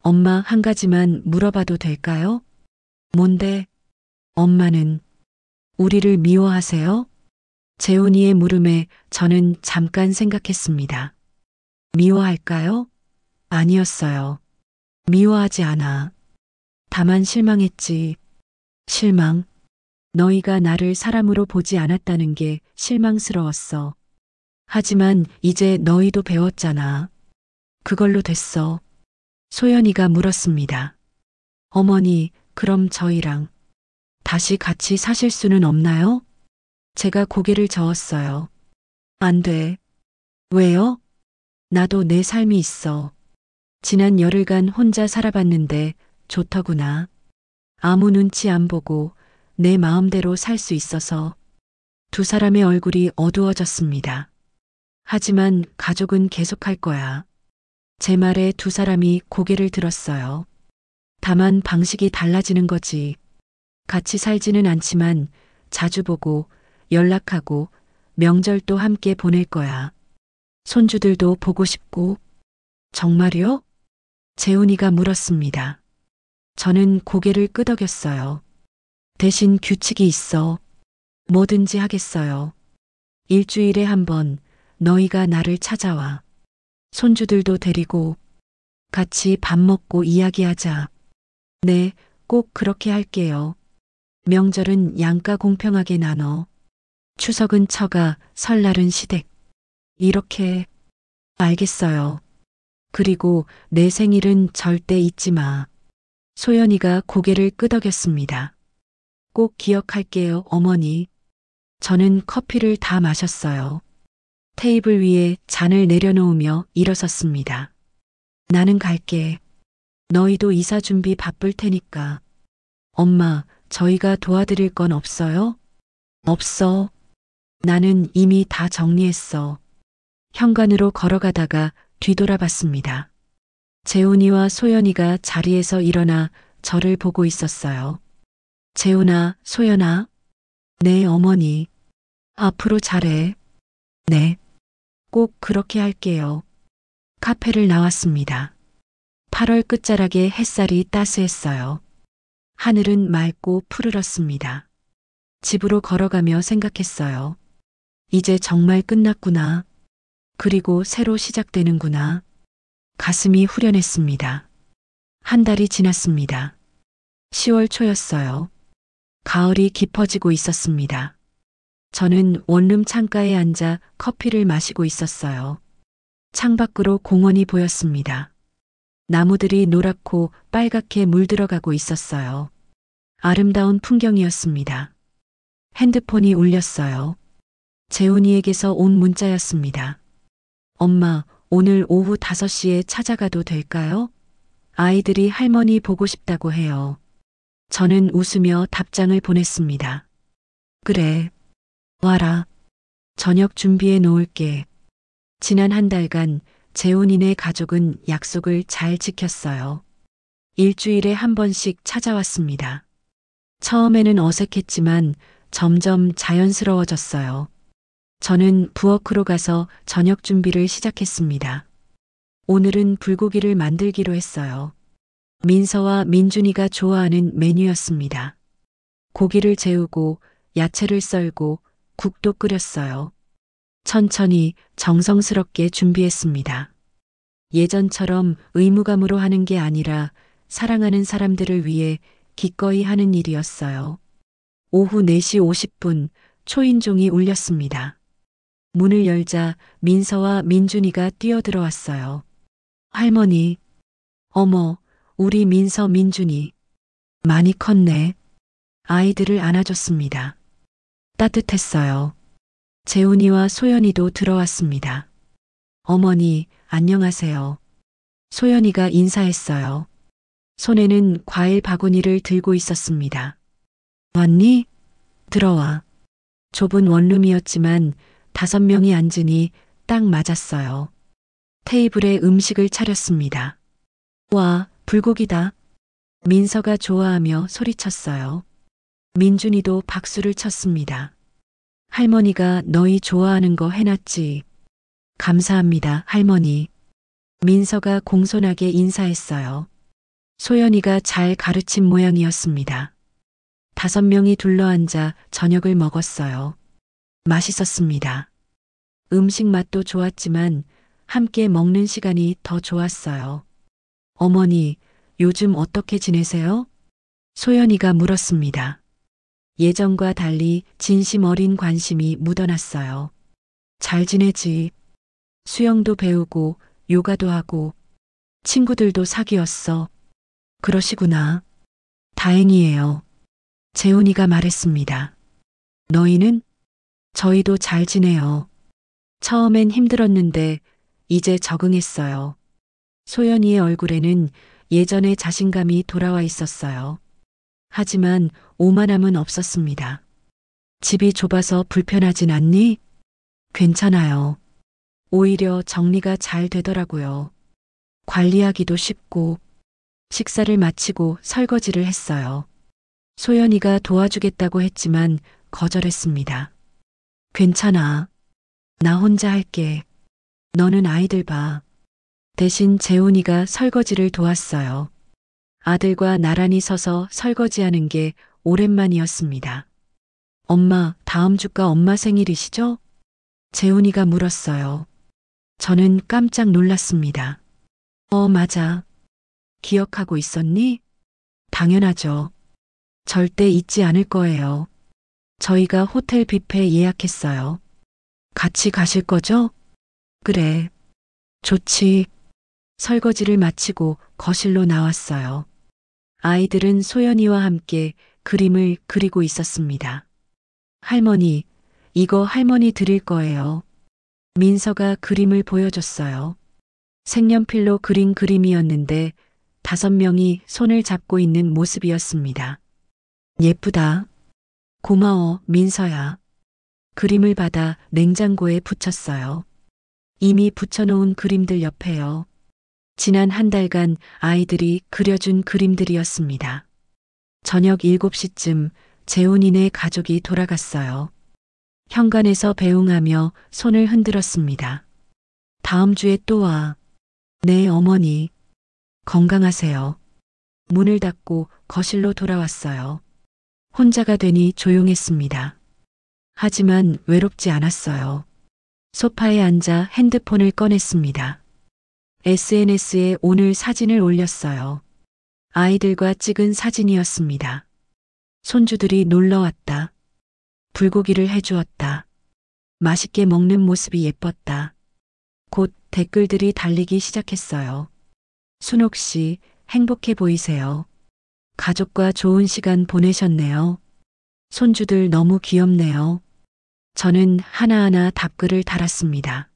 엄마 한 가지만 물어봐도 될까요? 뭔데? 엄마는 우리를 미워하세요? 재훈이의 물음에 저는 잠깐 생각했습니다. 미워할까요? 아니었어요. 미워하지 않아. 다만 실망했지. 실망. 너희가 나를 사람으로 보지 않았다는 게 실망스러웠어. 하지만 이제 너희도 배웠잖아. 그걸로 됐어. 소연이가 물었습니다. 어머니, 그럼 저희랑 다시 같이 사실 수는 없나요? 제가 고개를 저었어요. 안 돼. 왜요? 나도 내 삶이 있어. 지난 열흘간 혼자 살아봤는데 좋더구나. 아무 눈치 안 보고 내 마음대로 살 수 있어서. 두 사람의 얼굴이 어두워졌습니다. 하지만 가족은 계속할 거야. 제 말에 두 사람이 고개를 들었어요. 다만 방식이 달라지는 거지. 같이 살지는 않지만 자주 보고 연락하고 명절도 함께 보낼 거야. 손주들도 보고 싶고. 정말요? 재훈이가 물었습니다. 저는 고개를 끄덕였어요. 대신 규칙이 있어. 뭐든지 하겠어요. 일주일에 한 번 너희가 나를 찾아와. 손주들도 데리고 같이 밥 먹고 이야기하자. 네, 꼭 그렇게 할게요. 명절은 양가 공평하게 나눠. 추석은 처가, 설날은 시댁. 이렇게. 알겠어요. 그리고 내 생일은 절대 잊지 마. 소연이가 고개를 끄덕였습니다. 꼭 기억할게요, 어머니. 저는 커피를 다 마셨어요. 테이블 위에 잔을 내려놓으며 일어섰습니다. 나는 갈게. 너희도 이사 준비 바쁠 테니까. 엄마, 저희가 도와드릴 건 없어요? 없어. 나는 이미 다 정리했어. 현관으로 걸어가다가 뒤돌아봤습니다. 재훈이와 소연이가 자리에서 일어나 저를 보고 있었어요. 재훈아, 소연아. 네, 어머니. 앞으로 잘해. 네. 꼭 그렇게 할게요. 카페를 나왔습니다. 8월 끝자락에 햇살이 따스했어요. 하늘은 맑고 푸르렀습니다. 집으로 걸어가며 생각했어요. 이제 정말 끝났구나. 그리고 새로 시작되는구나. 가슴이 후련했습니다. 한 달이 지났습니다. 10월 초였어요. 가을이 깊어지고 있었습니다. 저는 원룸 창가에 앉아 커피를 마시고 있었어요. 창밖으로 공원이 보였습니다. 나무들이 노랗고 빨갛게 물들어가고 있었어요. 아름다운 풍경이었습니다. 핸드폰이 울렸어요. 재훈이에게서 온 문자였습니다. 엄마, 오늘 오후 5시에 찾아가도 될까요? 아이들이 할머니 보고 싶다고 해요. 저는 웃으며 답장을 보냈습니다. 그래. 와라. 저녁 준비해 놓을게. 지난 한 달간 재훈이네 가족은 약속을 잘 지켰어요. 일주일에 한 번씩 찾아왔습니다. 처음에는 어색했지만 점점 자연스러워졌어요. 저는 부엌으로 가서 저녁 준비를 시작했습니다. 오늘은 불고기를 만들기로 했어요. 민서와 민준이가 좋아하는 메뉴였습니다. 고기를 재우고 야채를 썰고 국도 끓였어요. 천천히 정성스럽게 준비했습니다. 예전처럼 의무감으로 하는 게 아니라 사랑하는 사람들을 위해 기꺼이 하는 일이었어요. 오후 4시 50분 초인종이 울렸습니다. 문을 열자 민서와 민준이가 뛰어들어왔어요. 할머니, 어머, 우리 민서 민준이. 많이 컸네. 아이들을 안아줬습니다. 따뜻했어요. 재훈이와 소연이도 들어왔습니다. 어머니, 안녕하세요. 소연이가 인사했어요. 손에는 과일 바구니를 들고 있었습니다. 왔니? 들어와. 좁은 원룸이었지만 5명이 앉으니 딱 맞았어요. 테이블에 음식을 차렸습니다. 와, 불고기다. 민서가 좋아하며 소리쳤어요. 민준이도 박수를 쳤습니다. 할머니가 너희 좋아하는 거 해놨지. 감사합니다, 할머니. 민서가 공손하게 인사했어요. 소연이가 잘 가르친 모양이었습니다. 5명이 둘러앉아 저녁을 먹었어요. 맛있었습니다. 음식 맛도 좋았지만 함께 먹는 시간이 더 좋았어요. 어머니, 요즘 어떻게 지내세요? 소연이가 물었습니다. 예전과 달리 진심 어린 관심이 묻어났어요. 잘 지내지. 수영도 배우고 요가도 하고 친구들도 사귀었어. 그러시구나. 다행이에요. 재훈이가 말했습니다. 너희는? 저희도 잘 지내요. 처음엔 힘들었는데 이제 적응했어요. 소연이의 얼굴에는 예전의 자신감이 돌아와 있었어요. 하지만 오만함은 없었습니다. 집이 좁아서 불편하진 않니? 괜찮아요. 오히려 정리가 잘 되더라고요. 관리하기도 쉽고 식사를 마치고 설거지를 했어요. 소연이가 도와주겠다고 했지만 거절했습니다. 괜찮아. 나 혼자 할게. 너는 아이들 봐. 대신 재훈이가 설거지를 도왔어요. 아들과 나란히 서서 설거지하는 게 오랜만이었습니다. 엄마, 다음 주가 엄마 생일이시죠? 재훈이가 물었어요. 저는 깜짝 놀랐습니다. 맞아. 기억하고 있었니? 당연하죠. 절대 잊지 않을 거예요. 저희가 호텔 뷔페 예약했어요. 같이 가실 거죠? 그래. 좋지. 설거지를 마치고 거실로 나왔어요. 아이들은 소연이와 함께 그림을 그리고 있었습니다. 할머니, 이거 할머니 드릴 거예요. 민서가 그림을 보여줬어요. 색연필로 그린 그림이었는데 5명이 손을 잡고 있는 모습이었습니다. 예쁘다. 고마워, 민서야. 그림을 받아 냉장고에 붙였어요. 이미 붙여놓은 그림들 옆에요. 지난 한 달간 아이들이 그려준 그림들이었습니다. 저녁 7시쯤 재훈이네 가족이 돌아갔어요. 현관에서 배웅하며 손을 흔들었습니다. 다음 주에 또 와. 네, 어머니. 건강하세요. 문을 닫고 거실로 돌아왔어요. 혼자가 되니 조용했습니다. 하지만 외롭지 않았어요. 소파에 앉아 핸드폰을 꺼냈습니다. SNS에 오늘 사진을 올렸어요. 아이들과 찍은 사진이었습니다. 손주들이 놀러 왔다. 불고기를 해주었다. 맛있게 먹는 모습이 예뻤다. 곧 댓글들이 달리기 시작했어요. 순옥 씨, 행복해 보이세요. 가족과 좋은 시간 보내셨네요. 손주들 너무 귀엽네요. 저는 하나하나 답글을 달았습니다.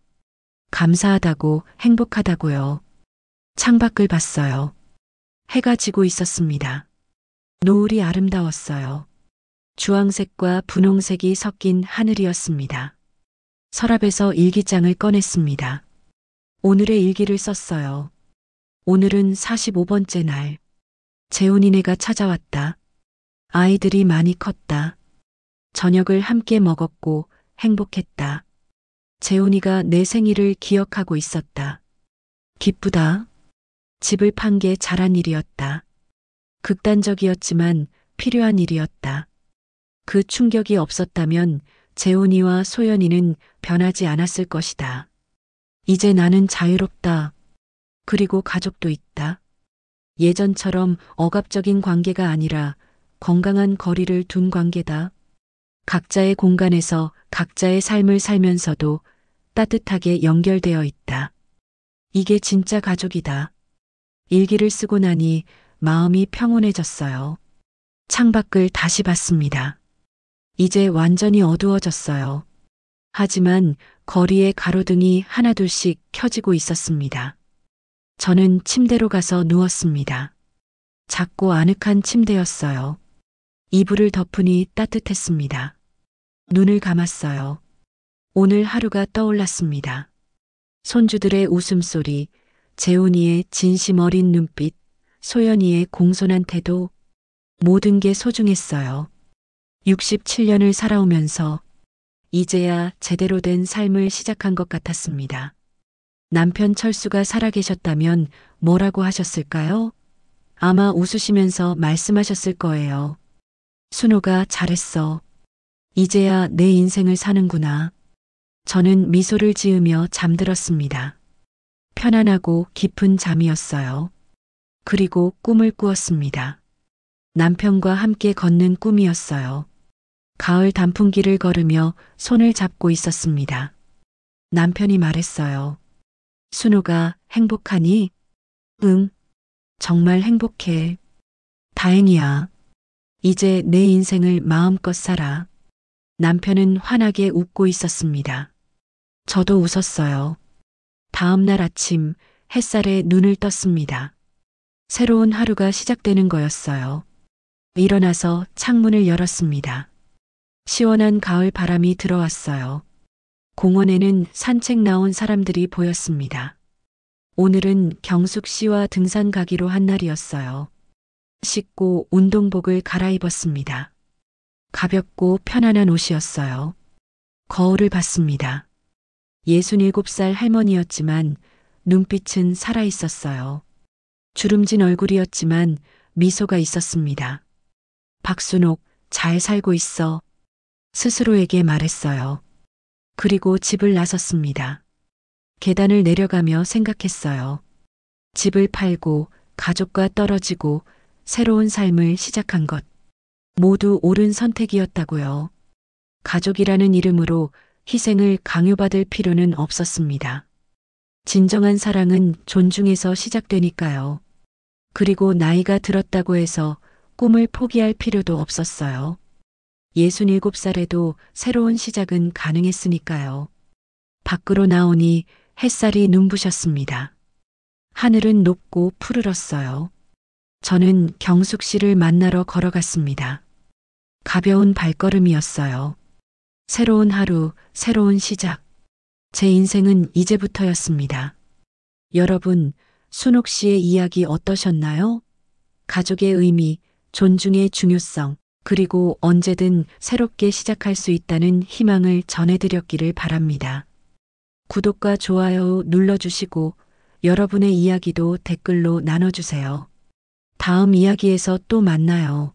감사하다고, 행복하다고요. 창밖을 봤어요. 해가 지고 있었습니다. 노을이 아름다웠어요. 주황색과 분홍색이 섞인 하늘이었습니다. 서랍에서 일기장을 꺼냈습니다. 오늘의 일기를 썼어요. 오늘은 45번째 날. 재훈이네가 찾아왔다. 아이들이 많이 컸다. 저녁을 함께 먹었고 행복했다. 재훈이가 내 생일을 기억하고 있었다. 기쁘다. 집을 판 게 잘한 일이었다. 극단적이었지만 필요한 일이었다. 그 충격이 없었다면 재훈이와 소연이는 변하지 않았을 것이다. 이제 나는 자유롭다. 그리고 가족도 있다. 예전처럼 억압적인 관계가 아니라 건강한 거리를 둔 관계다. 각자의 공간에서 각자의 삶을 살면서도 따뜻하게 연결되어 있다. 이게 진짜 가족이다. 일기를 쓰고 나니 마음이 평온해졌어요. 창밖을 다시 봤습니다. 이제 완전히 어두워졌어요. 하지만 거리에 가로등이 하나둘씩 켜지고 있었습니다. 저는 침대로 가서 누웠습니다. 작고 아늑한 침대였어요. 이불을 덮으니 따뜻했습니다. 눈을 감았어요. 오늘 하루가 떠올랐습니다. 손주들의 웃음소리, 재훈이의 진심 어린 눈빛, 소연이의 공손한 태도, 모든 게 소중했어요. 67년을 살아오면서 이제야 제대로 된 삶을 시작한 것 같았습니다. 남편 철수가 살아계셨다면 뭐라고 하셨을까요? 아마 웃으시면서 말씀하셨을 거예요. 순호가 잘했어. 이제야 내 인생을 사는구나. 저는 미소를 지으며 잠들었습니다. 편안하고 깊은 잠이었어요. 그리고 꿈을 꾸었습니다. 남편과 함께 걷는 꿈이었어요. 가을 단풍길을 걸으며 손을 잡고 있었습니다. 남편이 말했어요. 순호가 행복하니? 응, 정말 행복해. 다행이야. 이제 내 인생을 마음껏 살아. 남편은 환하게 웃고 있었습니다. 저도 웃었어요. 다음 날 아침 햇살에 눈을 떴습니다. 새로운 하루가 시작되는 거였어요. 일어나서 창문을 열었습니다. 시원한 가을 바람이 들어왔어요. 공원에는 산책 나온 사람들이 보였습니다. 오늘은 경숙 씨와 등산 가기로 한 날이었어요. 씻고 운동복을 갈아입었습니다. 가볍고 편안한 옷이었어요. 거울을 봤습니다. 67살 할머니였지만 눈빛은 살아있었어요. 주름진 얼굴이었지만 미소가 있었습니다. 박순옥, 잘 살고 있어. 스스로에게 말했어요. 그리고 집을 나섰습니다. 계단을 내려가며 생각했어요. 집을 팔고 가족과 떨어지고 새로운 삶을 시작한 것. 모두 옳은 선택이었다고요. 가족이라는 이름으로 희생을 강요받을 필요는 없었습니다. 진정한 사랑은 존중에서 시작되니까요. 그리고 나이가 들었다고 해서 꿈을 포기할 필요도 없었어요. 67살에도 새로운 시작은 가능했으니까요. 밖으로 나오니 햇살이 눈부셨습니다. 하늘은 높고 푸르렀어요. 저는 경숙 씨를 만나러 걸어갔습니다. 가벼운 발걸음이었어요. 새로운 하루, 새로운 시작. 제 인생은 이제부터였습니다. 여러분, 순옥 씨의 이야기 어떠셨나요? 가족의 의미, 존중의 중요성, 그리고 언제든 새롭게 시작할 수 있다는 희망을 전해드렸기를 바랍니다. 구독과 좋아요 눌러주시고 여러분의 이야기도 댓글로 나눠주세요. 다음 이야기에서 또 만나요.